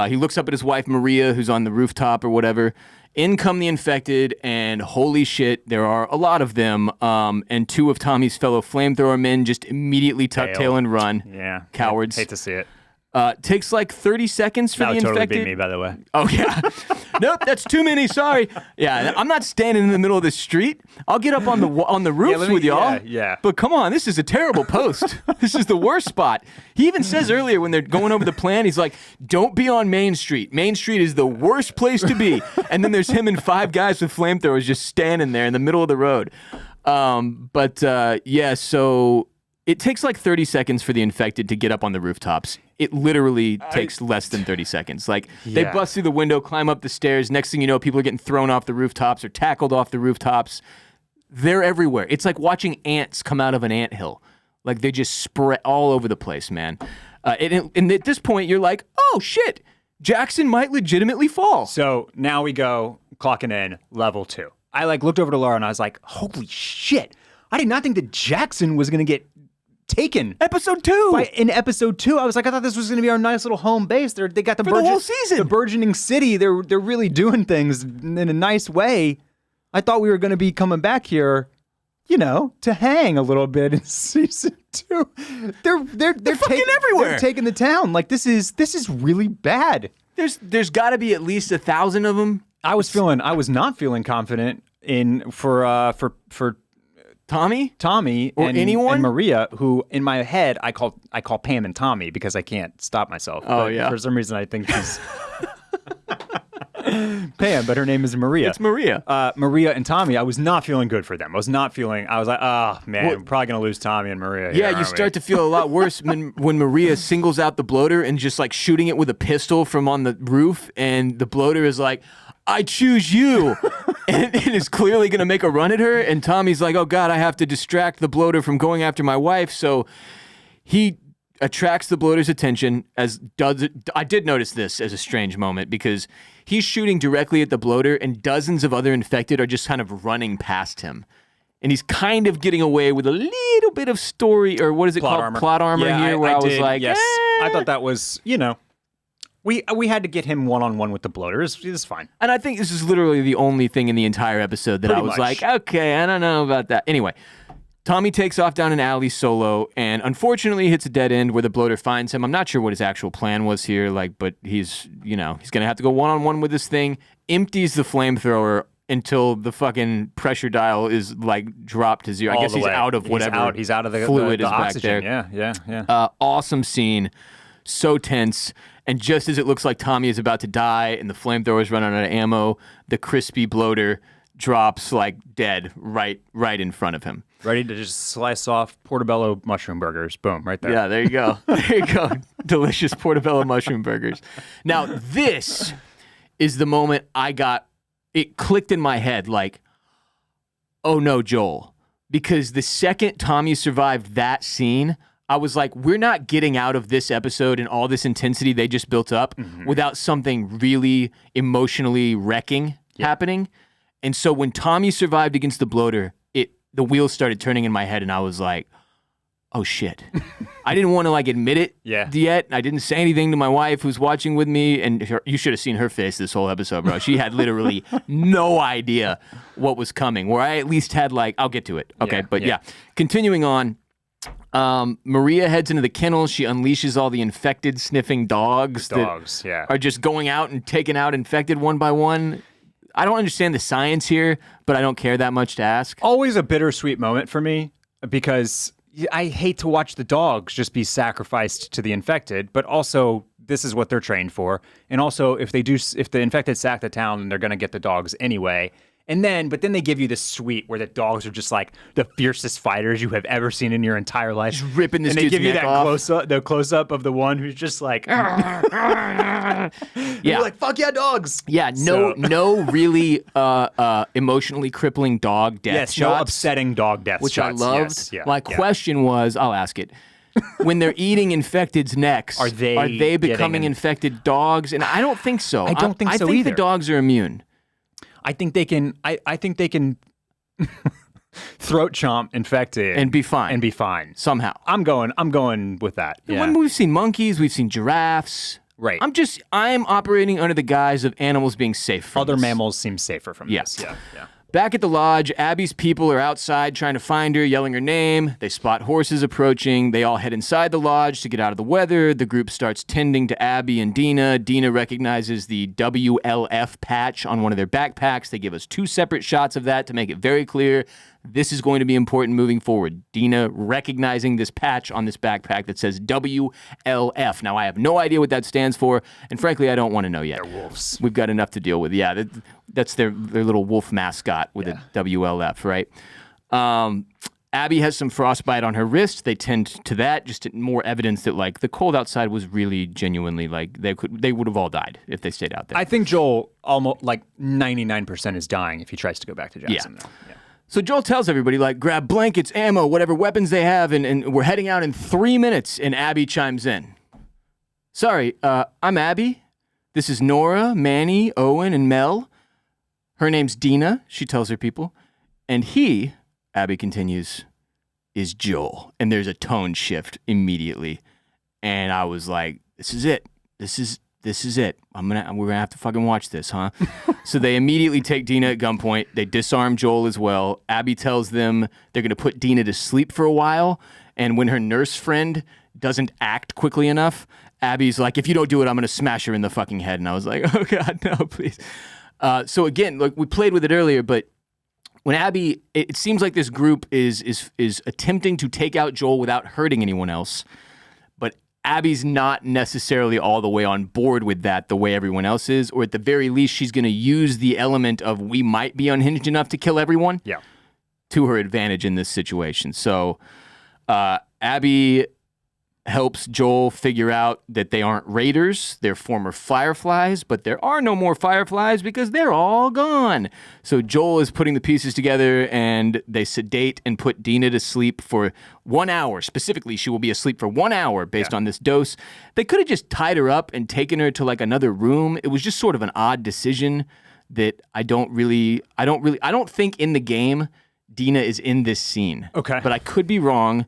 He looks up at his wife, Maria, who's on the rooftop or whatever. In come the infected, and holy shit, there are a lot of them. And 2 of Tommy's fellow flamethrower men just immediately tuck tail and run. Yeah. Cowards. Hate to see it. Takes like 30 seconds for That the would totally infected. beat me, by the way. Oh, yeah. Nope, that's too many. Sorry. Yeah, I'm not standing in the middle of the street. I'll get up on the roofs with y'all. Yeah. But come on, this is a terrible post. This is the worst spot. He even says earlier when they're going over the plan, he's like, don't be on Main Street. Main Street is the worst place to be. And then there's him and 5 guys with flamethrowers just standing there in the middle of the road. So it takes like 30 seconds for the infected to get up on the rooftops. It literally takes less than 30 seconds. Like, they bust through the window, climb up the stairs. Next thing you know, people are getting thrown off the rooftops or tackled off the rooftops. They're everywhere. It's like watching ants come out of an anthill. Like, they just spread all over the place, man. And at this point, you're like, oh, shit, Jackson might legitimately fall. So now we go clocking in level 2. I like looked over to Laura and I was like, holy shit. I did not think that Jackson was going to get taken. Episode 2. In episode 2, I was like, I thought this was going to be our nice little home base. They got the whole season. The burgeoning city. They're really doing things in a nice way. I thought we were going to be coming back here, to hang a little bit in season 2. They're fucking everywhere. They're taking the town. Like this is really bad. There's got to be at least 1,000 of them. I was not feeling confident for Tommy or anyone, and Maria, who in my head I call Pam and Tommy because I can't stop myself. Oh, yeah. For some reason I think she's Pam, but her name is Maria. It's Maria. Maria and Tommy. I was not feeling good for them. I was like, oh man, we're probably gonna lose Tommy and Maria. Yeah, you start to feel a lot worse when Maria singles out the bloater and just like shooting it with a pistol from on the roof, and the bloater is like, I choose you. and is clearly going to make a run at her. And Tommy's like, oh, God, I have to distract the bloater from going after my wife. So he attracts the bloater's attention, I did notice this as a strange moment, because he's shooting directly at the bloater and dozens of other infected are just kind of running past him. And he's kind of getting away with a little bit of story, or what is it called? Plot armor here, where I was like, yes. I thought that was, We had to get him one-on-one with the bloater. It's fine. And I think this is literally the only thing in the entire episode that I was like, okay, I don't know about that. Anyway, Tommy takes off down an alley solo and unfortunately hits a dead end where the bloater finds him. I'm not sure what his actual plan was here, but he's going to have to go one-on-one with this thing, empties the flamethrower until the fucking pressure dial is dropped to 0. I guess he's out of whatever. He's out of the fluid the is back oxygen. there. Yeah. Awesome scene. So tense. And just as it looks like Tommy is about to die and the flamethrowers run out of ammo, the crispy bloater drops dead right in front of him. Ready to just slice off portobello mushroom burgers. Boom, right there. Yeah, there you go. There you go. Delicious portobello mushroom burgers. Now, this is the moment it clicked in my head oh no, Joel. Because the second Tommy survived that scene, I was like, we're not getting out of this episode and all this intensity they just built up without something really emotionally wrecking happening. And so when Tommy survived against the bloater, the wheels started turning in my head, and I was like, oh shit. I didn't want to like admit it yet. I didn't say anything to my wife who's watching with me, and you should have seen her face this whole episode, bro. She had literally no idea what was coming, where I at least had like, I'll get to it. Okay, but continuing on. Maria heads into the kennel. She unleashes all the infected sniffing dogs that are just going out and taking out infected one by one. I don't understand the science here, but I don't care that much to ask. Always a bittersweet moment for me because I hate to watch the dogs just be sacrificed to the infected, but also this is what they're trained for. And also if the infected sack the town, they're going to get the dogs anyway. But then they give you this suite where the dogs are just like the fiercest fighters you have ever seen in your entire life. Just ripping this dude's neck off. And they give you that close up of the one who's just like, yeah, you're like, fuck yeah, dogs. Yeah, no really emotionally crippling dog death shots. No upsetting dog death which shots. I loved. My question was, I'll ask it. When they're eating infected's necks, are they becoming infected dogs? And I don't think so. I don't think so either. I think either. the dogs are immune. I think they can. I think they can throat chomp infected and be fine somehow. I'm going with that. Yeah. When we've seen monkeys, we've seen giraffes. Right. I'm operating under the guise of animals being safe from Other this. mammals seem safer from this. Yeah. Back at the lodge, Abby's people are outside trying to find her, yelling her name. They spot horses approaching. They all head inside the lodge to get out of the weather. The group starts tending to Abby and Dina. Dina recognizes the WLF patch on one of their backpacks. They give us 2 separate shots of that to make it very clear this is going to be important moving forward. Dina recognizing this patch on this backpack that says WLF. Now, I have no idea what that stands for, and frankly, I don't want to know yet. They're wolves. We've got enough to deal with. Yeah, that's their little wolf mascot with a WLF, right? Abby has some frostbite on her wrist. They tend to that, just more evidence that like the cold outside was really genuinely like they would have all died if they stayed out there. I think Joel almost like 99% is dying if he tries to go back to Jackson. Yeah. So Joel tells everybody, like, grab blankets, ammo, whatever weapons they have, and we're heading out in 3 minutes, and Abby chimes in. Sorry, I'm Abby. This is Nora, Manny, Owen, and Mel. Her name's Dina, she tells her people. And he, Abby continues, is Joel. And there's a tone shift immediately. And I was like, this is it. This is it. We're gonna have to fucking watch this, huh? So they immediately take Dina at gunpoint. They disarm Joel as well. Abby tells them they're gonna put Dina to sleep for a while. And when her nurse friend doesn't act quickly enough, Abby's like, if you don't do it, I'm gonna smash her in the fucking head. And I was like, oh God, no, please. So again, like we played with it earlier, but when Abby, it seems like this group is attempting to take out Joel without hurting anyone else. But Abby's not necessarily all the way on board with that the way everyone else is, or at the very least, she's going to use the element of we might be unhinged enough to kill everyone to her advantage in this situation. So Abby helps Joel figure out that they aren't raiders, they're former fireflies, but there are no more fireflies because they're all gone. So Joel is putting the pieces together, and they sedate and put Dina to sleep for 1 hour. Specifically, she will be asleep for 1 hour based on this dose. They could have just tied her up and taken her to like another room. It was just sort of an odd decision that I don't think in the game Dina is in this scene. Okay. But I could be wrong.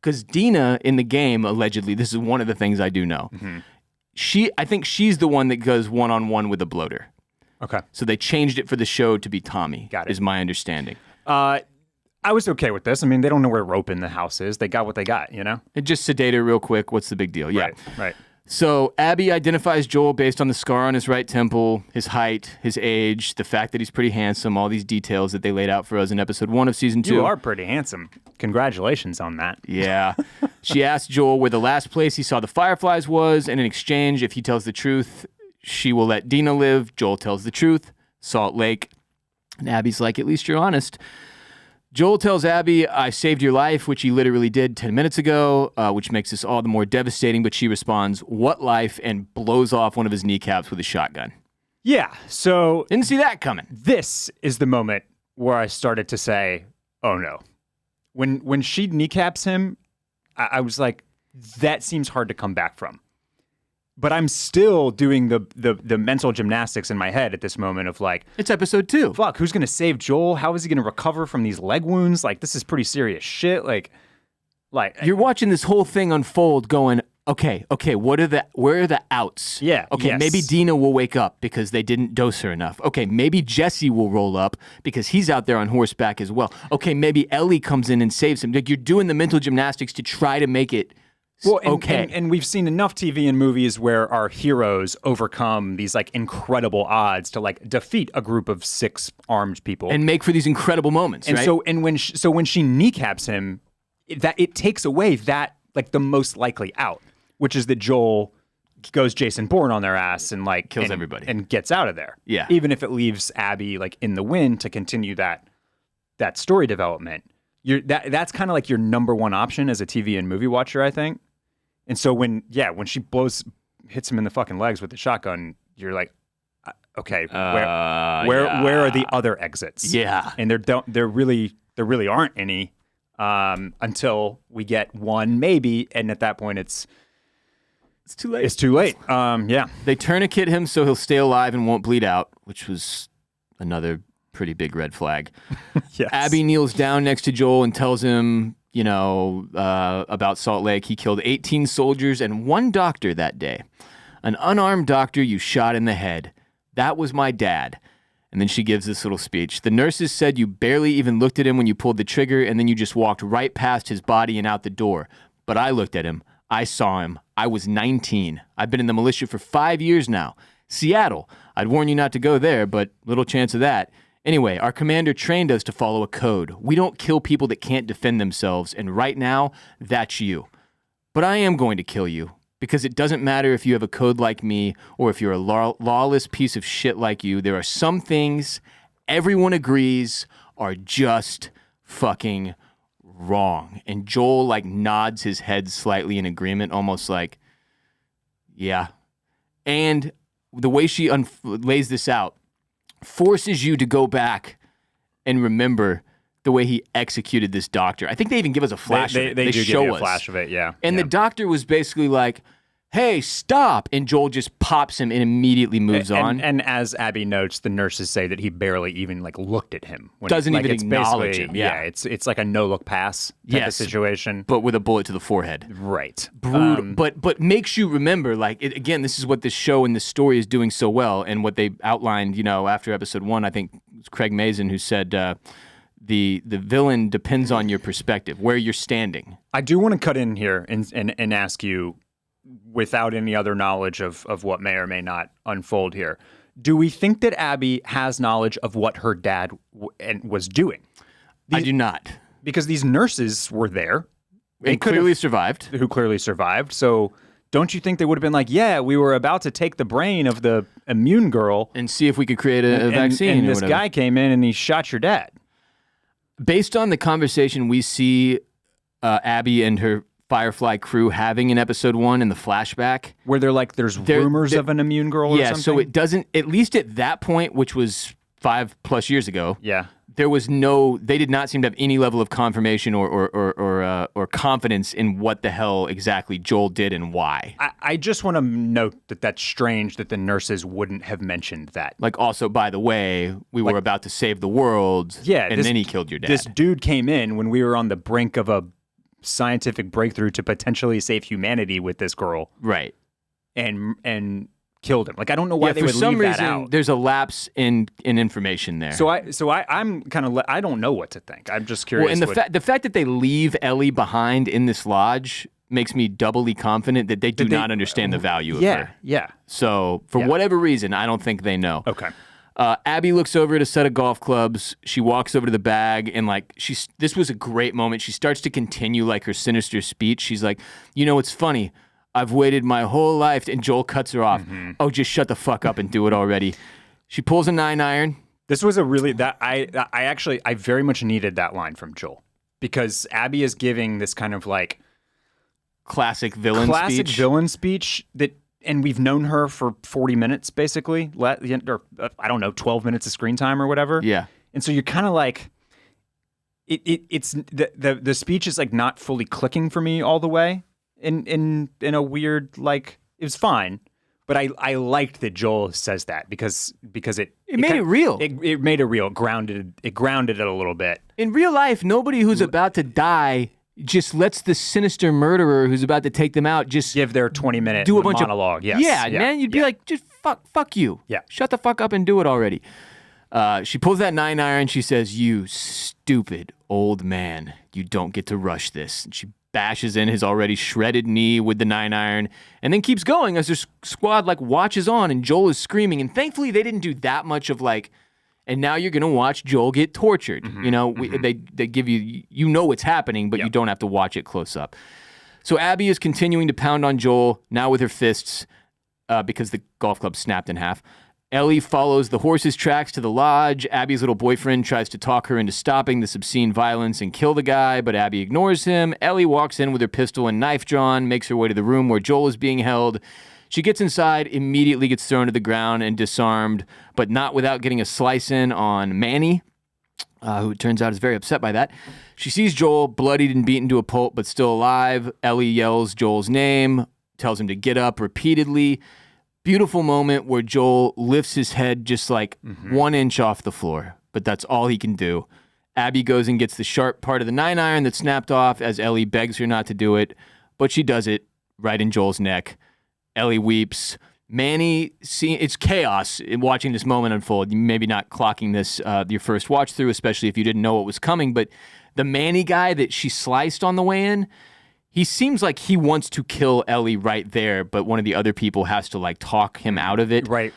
Because Dina in the game, allegedly, this is one of the things I do know. Mm-hmm. I think she's the one that goes one-on-one with the bloater. Okay. So they changed it for the show to be Tommy. Got it. Is my understanding. I was okay with this. I mean, they don't know where rope in the house is. They got what they got, you know? It just sedate her real quick. What's the big deal? Yeah. Right. So Abby identifies Joel based on the scar on his right temple, his height, his age, the fact that he's pretty handsome, all these details that they laid out for us in episode 1 of season 2. You are pretty handsome. Congratulations on that. Yeah. She asked Joel where the last place he saw the fireflies was, and in exchange, if he tells the truth, she will let Dina live. Joel tells the truth, Salt Lake. And Abby's like, at least you're honest. Joel tells Abby, I saved your life, which he literally did 10 minutes ago, which makes this all the more devastating. But she responds, what life? And blows off one of his kneecaps with a shotgun. Yeah, so... Didn't see that coming. This is the moment where I started to say, oh no. When she kneecaps him, I was like, that seems hard to come back from. But I'm still doing the mental gymnastics in my head at this moment of like, it's episode 2. Fuck, who's going to save Joel? How is he going to recover from these leg wounds? Like, this is pretty serious shit. Like you're watching this whole thing unfold going, okay, where are the outs? Yeah. Okay, yes. maybe Dina will wake up because they didn't dose her enough. Okay, maybe Jesse will roll up because he's out there on horseback as well. Okay, maybe Ellie comes in and saves him. Like, you're doing the mental gymnastics to try to make it okay. And we've seen enough TV and movies where our heroes overcome these like incredible odds to like defeat a group of 6 armed people and make for these incredible moments. And right? so when she kneecaps him, it takes away that like the most likely out, which is that Joel goes Jason Bourne on their ass and like kills everybody and gets out of there. Yeah. Even if it leaves Abby like in the wind to continue that story development. That's kind of like your number one option as a TV and movie watcher, I think. And so when she hits him in the fucking legs with the shotgun, you're like, okay, where are the other exits? Yeah. And there really aren't any until we get one maybe, and at that point it's too late. It's too late. Yeah. They tourniquet him so he'll stay alive and won't bleed out, which was another pretty big red flag. Yes. Abby kneels down next to Joel and tells him, about Salt Lake. He killed 18 soldiers and 1 doctor that day. An unarmed doctor you shot in the head. That was my dad. And then she gives this little speech. The nurses said you barely even looked at him when you pulled the trigger, and then you just walked right past his body and out the door. But I looked at him. I saw him. I was 19. I've been in the militia for 5 years now. Seattle. I'd warn you not to go there, but little chance of that. Anyway, our commander trained us to follow a code. We don't kill people that can't defend themselves, and right now, that's you. But I am going to kill you, because it doesn't matter if you have a code like me or if you're a lawless piece of shit like you. There are some things everyone agrees are just fucking wrong. And Joel like nods his head slightly in agreement, almost like, yeah. And the way she lays this out forces you to go back and remember the way he executed this doctor. I think they even give us a flash of it. They do show give you us a flash of it, yeah. And the doctor was basically like, hey, stop. And Joel just pops him and immediately moves on. And as Abby notes, the nurses say that he barely even like looked at him. Doesn't even acknowledge him. Yeah, it's like a no-look pass type of situation. But with a bullet to the forehead. Right. Brutal. But makes you remember, like, again, this is what this show and this story is doing so well. And what they outlined, after episode 1, I think it was Craig Mazin who said the villain depends on your perspective, where you're standing. I do want to cut in here and ask you, without any other knowledge of what may or may not unfold here, do we think that Abby has knowledge of what her dad was doing? I do not. Because these nurses were there. Who clearly survived. So don't you think they would have been like, yeah, we were about to take the brain of the immune girl and see if we could create a vaccine? And this guy came in and he shot your dad. Based on the conversation we see Abby and her Firefly crew having in episode 1 in the flashback, where there's rumors of an immune girl or something? Yeah, so it doesn't, at least at that point, which was 5+ years ago, there was they did not seem to have any level of confirmation or confidence in what the hell exactly Joel did and why. I just want to note that that's strange that the nurses wouldn't have mentioned that. Like, also, by the way, we were about to save the world, and then he killed your dad. This dude came in when we were on the brink of a scientific breakthrough to potentially save humanity with this girl. Right. And killed him. Like, I don't know why they would leave that out. For some reason, there's a lapse in information there. So I'm kind of, I don't know what to think. I'm just curious. Well, and the fact that they leave Ellie behind in this lodge makes me doubly confident that they do not understand the value of her. Yeah. So for whatever reason, I don't think they know. Okay. Abby looks over at a set of golf clubs. She walks over to the bag and this was a great moment. She starts to continue like her sinister speech. She's like, it's funny. I've waited my whole life. And Joel cuts her off. Mm-hmm. Oh, just shut the fuck up and do it already. She pulls a 9-iron. This was I very much needed that line from Joel, because Abby is giving this kind of like classic villain speech that, and we've known her for 40 minutes, basically, or I don't know, 12 minutes of screen time or whatever. Yeah. And so you're kind of like, it's the speech is like not fully clicking for me all the way in a weird, like, it was fine, but I liked that Joel says that because it made it real. It made it real. Grounded it a little bit. In real life, nobody who's about to die just lets the sinister murderer who's about to take them out just give their 20-minute do a bunch monologue. Of yes. Man, you'd be like, just fuck you. Yeah, shut the fuck up and do it already. She pulls that 9-iron. She says, "You stupid old man, you don't get to rush this." And she bashes in his already shredded knee with the 9-iron, and then keeps going as her squad like watches on, and Joel is screaming. And thankfully, they didn't do that much of like, and now you're gonna watch Joel get tortured. Mm-hmm. You know, they give you, you know what's happening, but you don't have to watch it close up. So Abby is continuing to pound on Joel, now with her fists, because the golf club snapped in half. Ellie follows the horse's tracks to the lodge. Abby's little boyfriend tries to talk her into stopping this obscene violence and kill the guy, but Abby ignores him. Ellie walks in with her pistol and knife drawn, makes her way to the room where Joel is being held. She gets inside, immediately gets thrown to the ground and disarmed, but not without getting a slice in on Manny, who it turns out is very upset by that. She sees Joel bloodied and beaten to a pulp, but still alive. Ellie yells Joel's name, tells him to get up repeatedly. Beautiful moment where Joel lifts his head just like 1 inch off the floor, but that's all he can do. Abby goes and gets the sharp part of the 9-iron that snapped off as Ellie begs her not to do it, but she does it right in Joel's neck. Ellie weeps. Manny, it's chaos in watching this moment unfold. You maybe not clocking this your first watch through, especially if you didn't know what was coming, but the Manny guy that she sliced on the way in, he seems like he wants to kill Ellie right there, but one of the other people has to like talk him out of it. Right.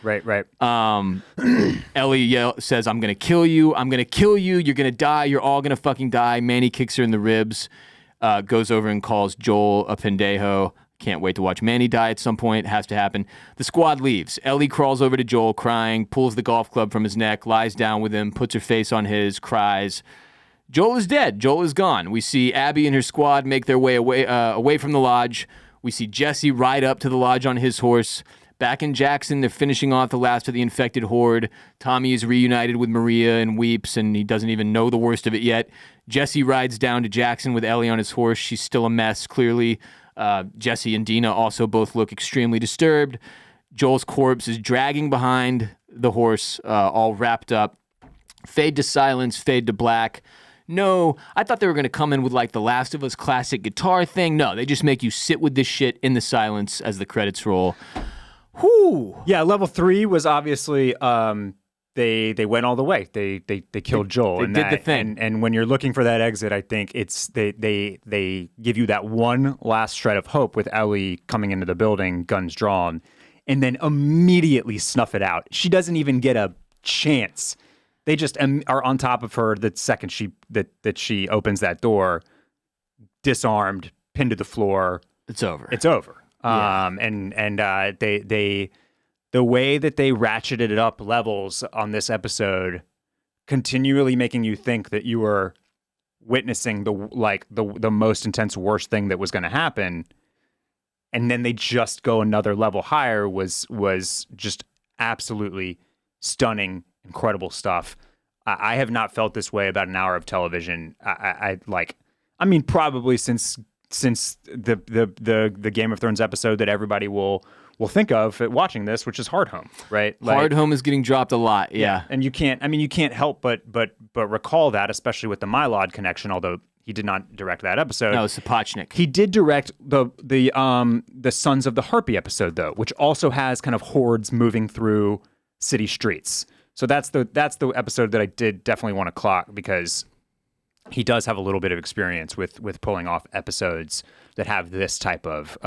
Ellie says, "I'm gonna kill you. I'm gonna kill you. You're gonna die. You're all gonna fucking die." Manny kicks her in the ribs, goes over and calls Joel a pendejo. Can't wait to watch Manny die at some point. It has to happen. The squad leaves. Ellie crawls over to Joel crying, pulls the golf club from his neck, lies down with him, puts her face on his, cries. Joel is dead. Joel is gone. We see Abby and her squad make their way away from the lodge. We see Jesse ride up to the lodge on his horse. Back in Jackson, they're finishing off the last of the infected horde. Tommy is reunited with Maria and weeps, and he doesn't even know the worst of it yet. Jesse rides down to Jackson with Ellie on his horse. She's still a mess, clearly. Jesse and Dina also both look extremely disturbed. Joel's corpse is dragging behind the horse, all wrapped up. Fade to silence, fade to black. No, I thought they were going to come in with like the Last of Us classic guitar thing. No, they just make you sit with this shit in the silence as the credits roll. Whew. Yeah, level 3 was obviously they went all the way. They killed Joel. They did the thing. And when you're looking for that exit, I think it's they give you that one last shred of hope with Ellie coming into the building, guns drawn, and then immediately snuff it out. She doesn't even get a chance. They just are on top of her the second she opens that door, disarmed, pinned to the floor. It's over. It's over. Yeah. They the way that they ratcheted it up levels on this episode, continually making you think that you were witnessing the most intense worst thing that was going to happen, and then they just go another level higher was just absolutely stunning. Incredible stuff. I have not felt this way about an hour of television. I mean, probably since the Game of Thrones episode that everybody will think of at watching this, which is Hard Home, right? Hard Home is getting dropped a lot. Yeah. And you can't help but recall that, especially with the Mylod connection. Although he did not direct that episode. No, Sapochnik. He did direct the Sons of the Harpy episode though, which also has kind of hordes moving through city streets. So that's the episode that I did definitely want to clock, because he does have a little bit of experience with pulling off episodes that have this type of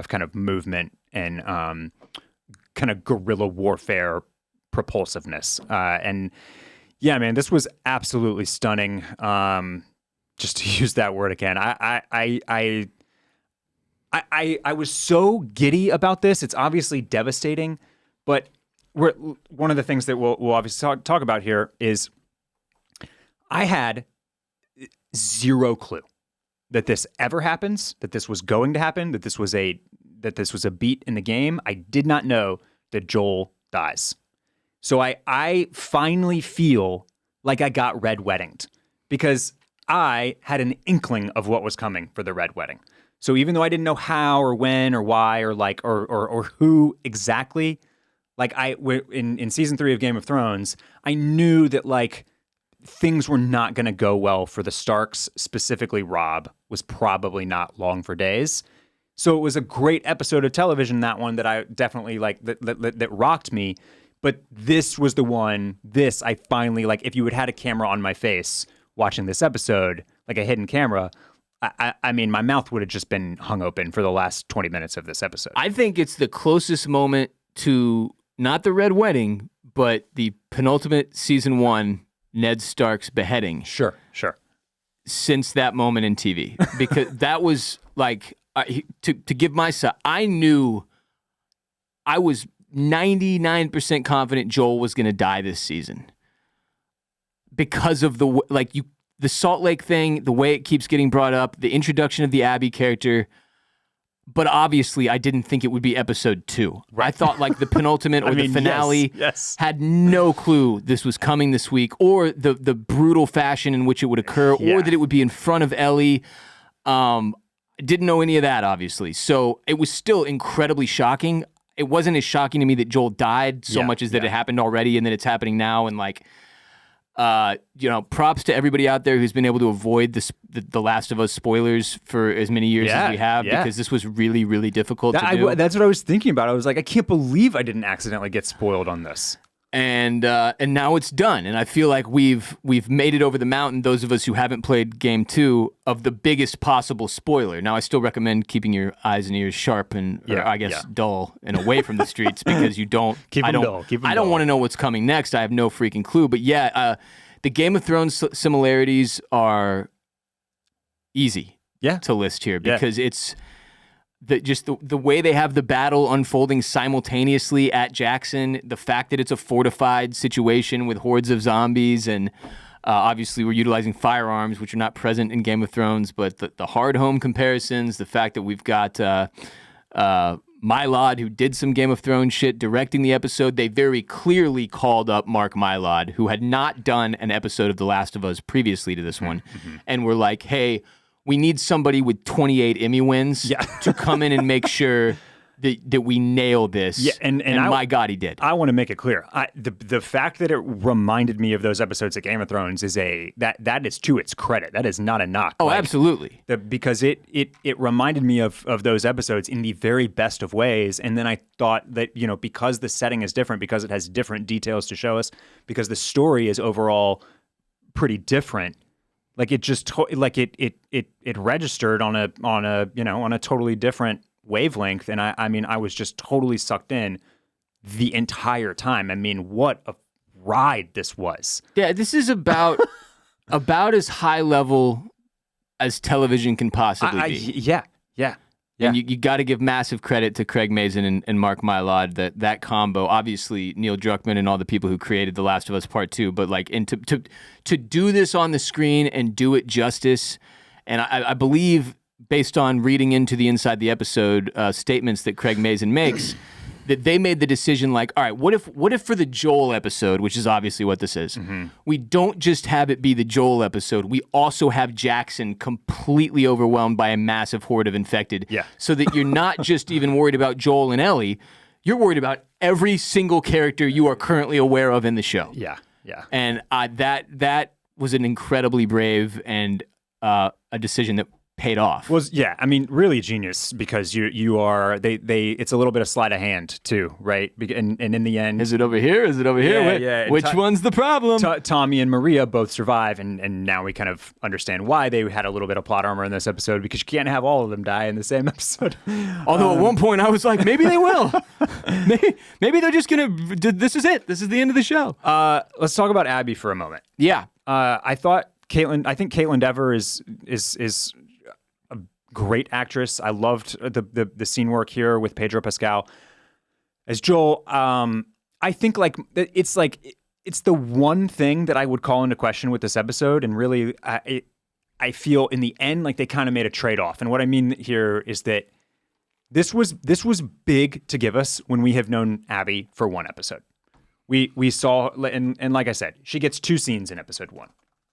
kind of movement and kind of guerrilla warfare propulsiveness. And yeah, man, this was absolutely stunning. Just to use that word again, I was so giddy about this. It's obviously devastating, but one of the things that we'll obviously talk about here is I had zero clue that this ever happens, that this was going to happen, that this was a beat in the game. I did not know that Joel dies. So I finally feel like I got red weddinged, because I had an inkling of what was coming for the Red Wedding. So even though I didn't know how or when or why or like or who exactly, like in season 3 of Game of Thrones, I knew that like things were not going to go well for the Starks, specifically Robb was probably not long for days. So it was a great episode of television, that one that I definitely like that rocked me. But this was the one, I finally, like, if you had a camera on my face watching this episode, like a hidden camera, I mean, my mouth would have just been hung open for the last 20 minutes of this episode. I think it's the closest moment to not the Red Wedding, but the penultimate season 1 Ned Stark's beheading. Sure. Since that moment in TV. Because that was like, to give my side, I knew I was 99% confident Joel was going to die this season. Because of the Salt Lake thing, the way it keeps getting brought up, the introduction of the Abby character. But obviously, I didn't think it would be episode 2. Right. I thought like the penultimate or the finale yes. had no clue this was coming this week, or the brutal fashion in which it would occur, or that it would be in front of Ellie. Didn't know any of that, obviously. So it was still incredibly shocking. It wasn't as shocking to me that Joel died so much as that it happened already and that it's happening now. And like, props to everybody out there who's been able to avoid the Last of Us spoilers for as many years as we have, because this was really, really difficult to do. That's what I was thinking about. I was like, I can't believe I didn't accidentally get spoiled on this. And now it's done. And I feel like we've made it over the mountain, those of us who haven't played Game 2, of the biggest possible spoiler. Now, I still recommend keeping your eyes and ears sharp and, dull and away from the streets, because you don't... I don't want to know what's coming next. I have no freaking clue. But the Game of Thrones similarities are easy to list here, because it's... the way they have the battle unfolding simultaneously at Jackson, the fact that it's a fortified situation with hordes of zombies, and obviously we're utilizing firearms, which are not present in Game of Thrones, but the hard home comparisons, the fact that we've got Mylod, who did some Game of Thrones shit, directing the episode. They very clearly called up Mark Mylod, who had not done an episode of The Last of Us previously to this one, and were like, hey, we need somebody with 28 Emmy wins to come in and make sure that we nail this. Yeah, and my God, he did. I want to make it clear. The fact that it reminded me of those episodes of Game of Thrones is that is to its credit. That is not a knock. Oh, absolutely. Because it reminded me of those episodes in the very best of ways. And then I thought that, because the setting is different, because it has different details to show us, because the story is overall pretty different. Like it just it registered on a totally different wavelength, and I was just totally sucked in the entire time. I mean, what a ride this was. Yeah, this is about as high level as television can possibly be. Yeah. And you got to give massive credit to Craig Mazin and Mark Mylod, that combo. Obviously, Neil Druckmann and all the people who created The Last of Us Part 2. But like, and to do this on the screen and do it justice, and I believe, based on reading into the inside the episode statements that Craig Mazin makes, that they made the decision like, all right, what if for the Joel episode, which is obviously what this is, we don't just have it be the Joel episode, we also have Jackson completely overwhelmed by a massive horde of infected, so that you're not just even worried about Joel and Ellie, you're worried about every single character you are currently aware of in the show. Yeah. And that was an incredibly brave and a decision that paid off. Well, yeah, I mean, really genius, because you are it's a little bit of sleight of hand too, right? And in the end, is it over here? Is it over here? Yeah. Which one's the problem? Tommy and Maria both survive, and now we kind of understand why they had a little bit of plot armor in this episode, because you can't have all of them die in the same episode. Although at one point I was like, maybe they will. maybe they're just gonna. This is it. This is the end of the show. Let's talk about Abby for a moment. Yeah. I think Caitlin Dever is great actress. I loved the scene work here with Pedro Pascal as Joel. I think it's the one thing that I would call into question with this episode, and really I feel in the end like they kind of made a trade-off. And what I mean here is that this was big to give us when we have known Abby for one episode. We saw, and like I said, she gets 2 scenes in episode 1.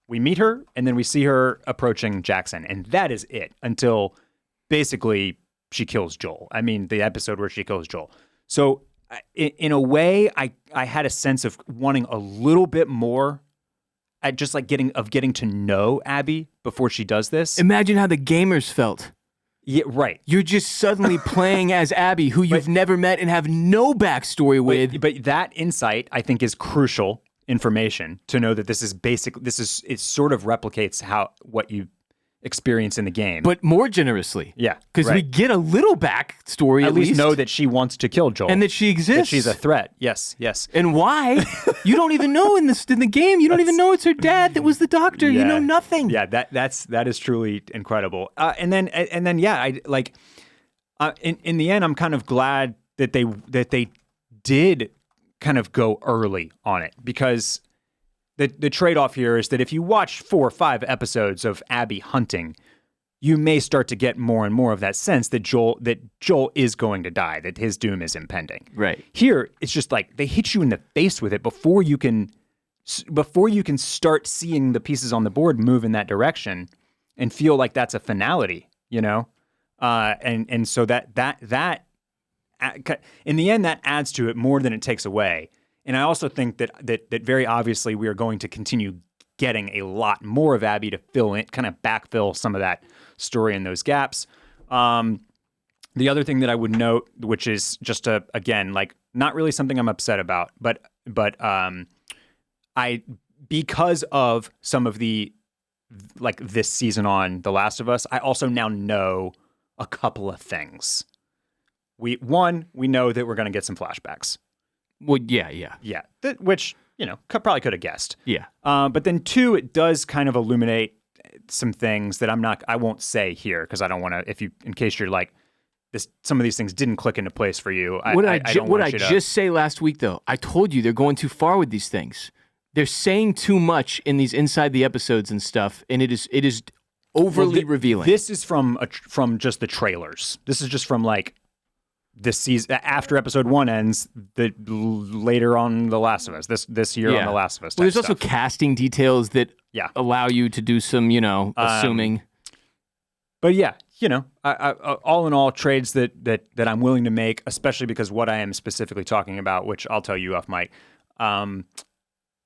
we meet her, and then we see her approaching Jackson, and that is it until basically she kills Joel. I mean, the episode where she kills Joel. So in a way, I had a sense of wanting a little bit more at just like getting to know Abby before she does this. Imagine how the gamers felt. Yeah, right. You're just suddenly playing as Abby, who you've never met and have no backstory with. But that insight, I think, is crucial information to know that it sort of replicates what you experience in the game. But more generously. Yeah. Because we get a little backstory at least. Know that she wants to kill Joel. And that she exists. That she's a threat. Yes. And why? You don't even know in the game. You don't even know it's her dad that was the doctor. Yeah. You know nothing. Yeah, that is truly incredible. And then yeah, I like in the end, I'm kind of glad that they did kind of go early on it, because the trade-off here is that if you watch 4 or 5 episodes of Abby hunting, you may start to get more and more of that sense that Joel is going to die, that his doom is impending. Right. Here, it's just like they hit you in the face with it before you can start seeing the pieces on the board move in that direction and feel like that's a finality, you know? And so that in the end, that adds to it more than it takes away. And I also think that very obviously we are going to continue getting a lot more of Abby to fill in, kind of backfill some of that story in those gaps. The other thing that I would note, which is just again, like not really something I'm upset about, but because of some of the, like this season on The Last of Us, I also now know a couple of things. We know that we're going to get some flashbacks. Well, yeah. Yeah, which, probably could have guessed. Yeah. But then 2, it does kind of illuminate some things that I won't say here because I don't want to, in case you're like, some of these things didn't click into place for you. What I just say last week, though, I told you they're going too far with these things. They're saying too much in these inside the episodes and stuff, and it is overly revealing. This is from just the trailers. This is just from like this season after episode 1 ends, later on The Last of Us, this year on The Last of Us. Well, there's also stuff. Casting details that allow you to do some, assuming. But yeah, I, all in all, trades that I'm willing to make, especially because what I am specifically talking about, which I'll tell you off mic,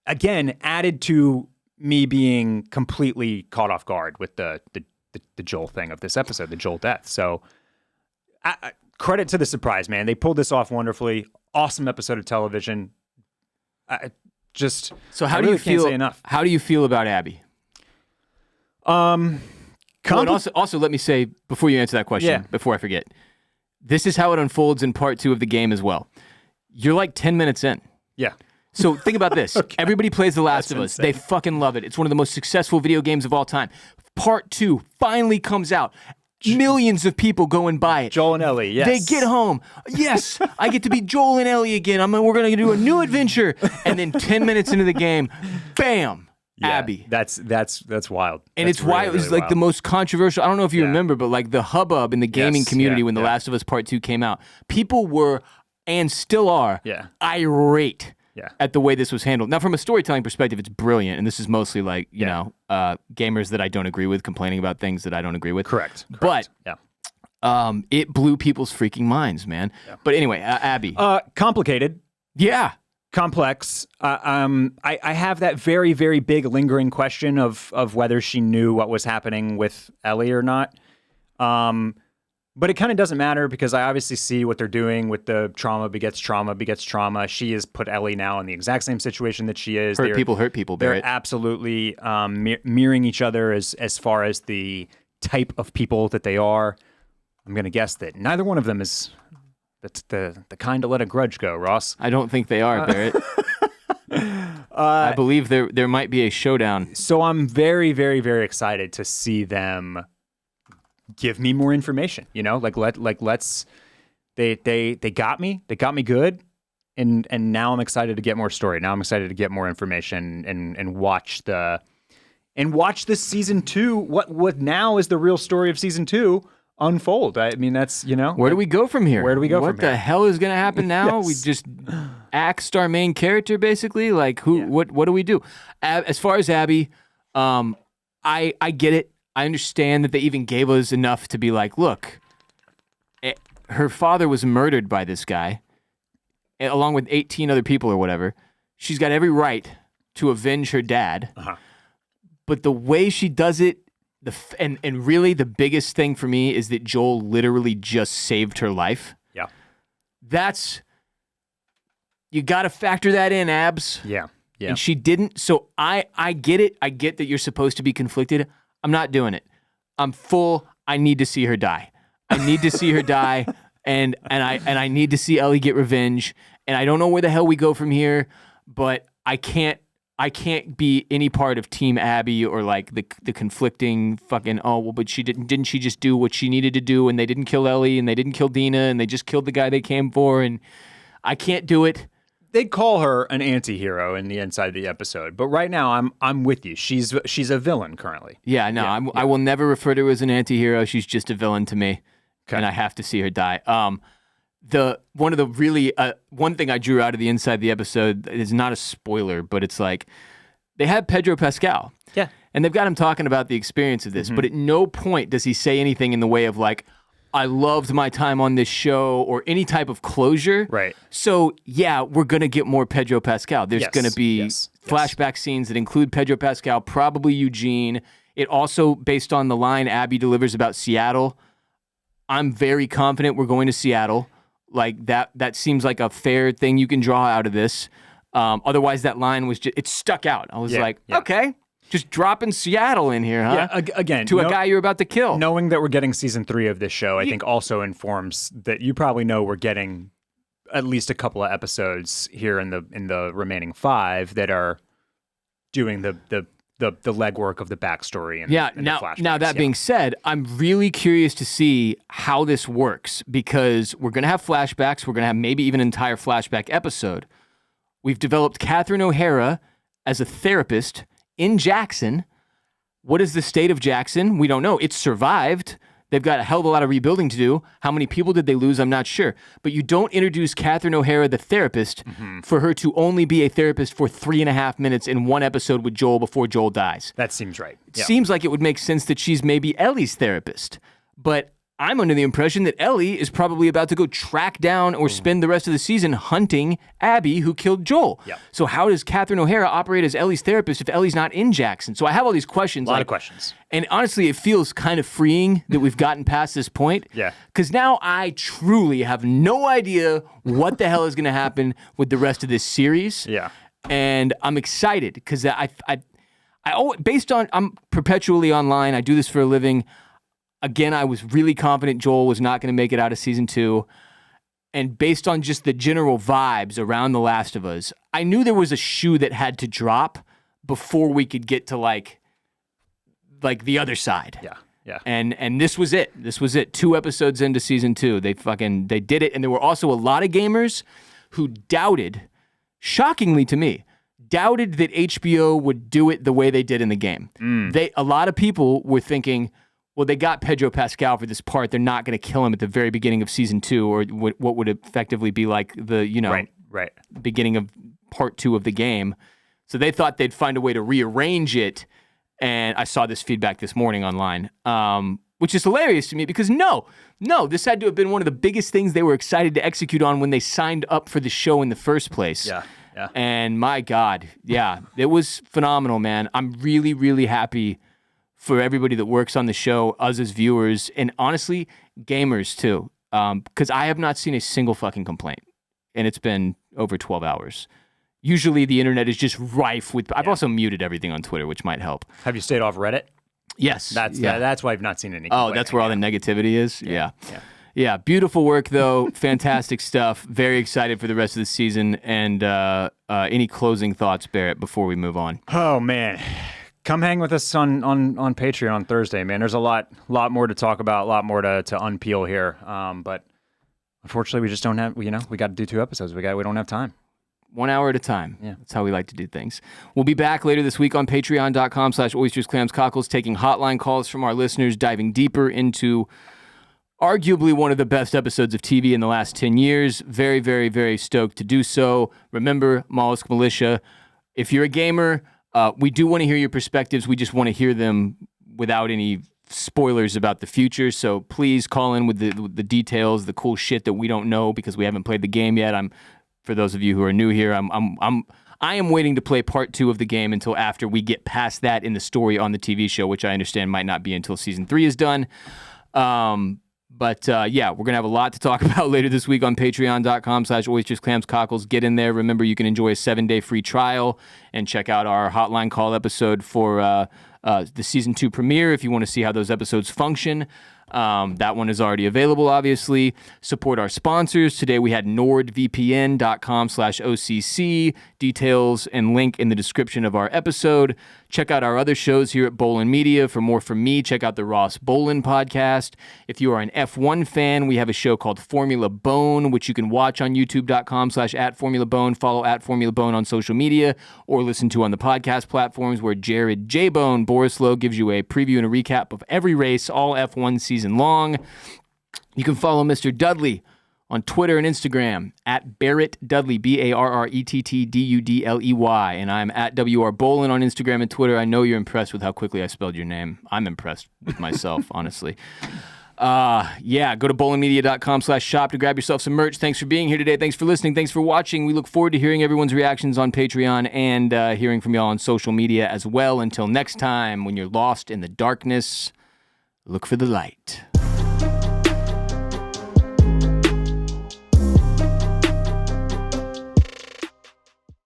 again, added to me being completely caught off guard with the Joel thing of this episode, the Joel death. So credit to the surprise, man. They pulled this off wonderfully. Awesome episode of television. So how do you feel? Say enough. How do you feel about Abby? And also, let me say before you answer that question, before I forget, this is how it unfolds in part 2 of the game as well. You're like 10 minutes in. Yeah. So think about this. Okay. Everybody plays The Last of Us. Insane. They fucking love it. It's one of the most successful video games of all time. Part 2 finally comes out. Millions of people go and buy it. Joel and Ellie, yes. They get home. Yes, I get to be Joel and Ellie again. We're going to do a new adventure. And then 10 minutes into the game, bam, Abby. That's wild. And it's why it was like the most controversial. I don't know if you remember, but like the hubbub in the gaming community when The Last of Us Part 2 came out, people were and still are irate at the way this was handled. Now, from a storytelling perspective, it's brilliant. And this is mostly like, gamers that I don't agree with complaining about things that I don't agree with. Correct. But it blew people's freaking minds, man. Yeah. But anyway, Abby. Complicated. Yeah. Complex. I have that very, very big lingering question of whether she knew what was happening with Ellie or not. But it kind of doesn't matter because I obviously see what they're doing with the trauma begets trauma. She has put Ellie now in the exact same situation that she is. Hurt people, Barrett. They're absolutely mirroring each other as far as the type of people that they are. I'm going to guess that neither one of them is the kind to let a grudge go, Ross. I don't think they are, Barrett. I believe there might be a showdown. So I'm very, very, very excited to see them give me more information. Let's. They got me. They got me good, and now I'm excited to get more story. Now I'm excited to get more information and watch this season 2. What now is the real story of season 2 unfold? I mean, that's Where do we go from here? What the hell is going to happen now? Yes. We just axed our main character, basically. Like, what do we do? As far as Abby, I get it. I understand that they even gave us enough to be like, look, her father was murdered by this guy, along with 18 other people or whatever. She's got every right to avenge her dad. Uh-huh. But the way she does it, and really the biggest thing for me is that Joel literally just saved her life. Yeah. You got to factor that in, Abs. Yeah. Yeah. And she didn't. So I get it. I get that you're supposed to be conflicted. I'm not doing it. I'm full. I need to see her die. I need to see her die. And I need to see Ellie get revenge. And I don't know where the hell we go from here, but I can't be any part of Team Abby or like the conflicting fucking, oh, well, but didn't she just do what she needed to do, and they didn't kill Ellie and they didn't kill Dina and they just killed the guy they came for, and I can't do it. They call her an anti-hero in the inside of the episode, but right now I'm with you. She's a villain currently. Yeah, no, I will never refer to her as an anti-hero. She's just a villain to me, and I have to see her die. One thing I drew out of the inside of the episode is not a spoiler, but it's like they have Pedro Pascal. Yeah. And they've got him talking about the experience of this, but at no point does he say anything in the way of like, I loved my time on this show or any type of closure. Right. So, yeah, we're going to get more Pedro Pascal. There's going to be flashback scenes that include Pedro Pascal, probably Eugene. It also, based on the line Abby delivers about Seattle, I'm very confident we're going to Seattle. Like, that seems like a fair thing you can draw out of this. Otherwise, that line was just, it stuck out. I was okay. Just dropping Seattle in here, huh? Yeah, again, to a guy you're about to kill. Knowing that we're getting season 3 of this show, I think also informs that you probably know we're getting at least a couple of episodes here in the remaining 5 that are doing the legwork of the backstory and the flashbacks. Now that being said, I'm really curious to see how this works because we're going to have flashbacks. We're going to have maybe even an entire flashback episode. We've developed Catherine O'Hara as a therapist in Jackson. What is the state of Jackson? We don't know. It's survived. They've got a hell of a lot of rebuilding to do. How many people did they lose? I'm not sure. But you don't introduce Catherine O'Hara, the therapist, for her to only be a therapist for 3.5 minutes in one episode with Joel before Joel dies. That seems right. It seems like it would make sense that she's maybe Ellie's therapist. But I'm under the impression that Ellie is probably about to go track down or spend the rest of the season hunting Abby, who killed Joel. Yep. So how does Catherine O'Hara operate as Ellie's therapist if Ellie's not in Jackson? So I have all these questions. A lot of questions. And honestly, it feels kind of freeing that we've gotten past this point. Yeah. Because now I truly have no idea what the hell is going to happen with the rest of this series. Yeah. And I'm excited because I'm perpetually online. I do this for a living. Again, I was really confident Joel was not going to make it out of season 2. And based on just the general vibes around The Last of Us, I knew there was a shoe that had to drop before we could get to like the other side. Yeah. Yeah. And this was it. This was it. 2 episodes into season 2. They did it. And there were also a lot of gamers who doubted, shockingly to me, doubted that HBO would do it the way they did in the game. A lot of people were thinking, well, they got Pedro Pascal for this part. They're not going to kill him at the very beginning of season 2, or what would effectively be like the right. beginning of part 2 of the game. So they thought they'd find a way to rearrange it. And I saw this feedback this morning online, which is hilarious to me because no, this had to have been one of the biggest things they were excited to execute on when they signed up for the show in the first place. Yeah. And my God, it was phenomenal, man. I'm really, really happy for everybody that works on the show, us as viewers, and honestly, gamers too. Because I have not seen a single fucking complaint, and it's been over 12 hours. Usually the internet is just rife with... I've also muted everything on Twitter, which might help. Have you stayed off Reddit? Yes. That's why I've not seen any. Oh, that's where all the negativity is? Yeah. Beautiful work, though. Fantastic stuff. Very excited for the rest of the season. And any closing thoughts, Barrett, before we move on? Oh, man. Come hang with us on Patreon on Thursday, man. There's a lot more to talk about, a lot more to unpeel here. But unfortunately, we just don't have, we got to do 2 episodes. We don't have time. 1 hour at a time. Yeah. That's how we like to do things. We'll be back later this week on patreon.com/oysters, clams, cockles, taking hotline calls from our listeners, diving deeper into arguably one of the best episodes of TV in the last 10 years. Very, very, very stoked to do so. Remember, Mollusk Militia, if you're a gamer, We do want to hear your perspectives. We just want to hear them without any spoilers about the future. So please call in with the details, the cool shit that we don't know because we haven't played the game yet. For those of you who are new here, I am waiting to play part 2 of the game until after we get past that in the story on the TV show, which I understand might not be until season 3 is done. But yeah, we're going to have a lot to talk about later this week on patreon.com/oysters, clams, cockles. Get in there. Remember, you can enjoy a 7-day free trial and check out our hotline call episode for the season 2 premiere if you want to see how those episodes function. That one is already available, obviously. Support our sponsors. Today we had nordvpn.com/OCC. Details and link in the description of our episode. Check out our other shows here at Bolin Media. For more from me, check out the Ross Bolin podcast. If you are an F1 fan, we have a show called Formula Bone, which you can watch on youtube.com/@FormulaBone. Follow @FormulaBone on social media or listen to on the podcast platforms where Jared J. Bone Borislow gives you a preview and a recap of every race, all F1 season long. You can follow Mr. Dudley on Twitter and Instagram @Barrett Dudley, BarrettDudley, and I'm @WR Bolin on Instagram and Twitter. I know you're impressed with how quickly I spelled your name. I'm impressed with myself, honestly. Yeah, go to bowlinmedia.com/shop to grab yourself some merch. Thanks for being here today. Thanks for listening. Thanks for watching. We look forward to hearing everyone's reactions on Patreon and hearing from y'all on social media as well. Until next time, when you're lost in the darkness, look for the light.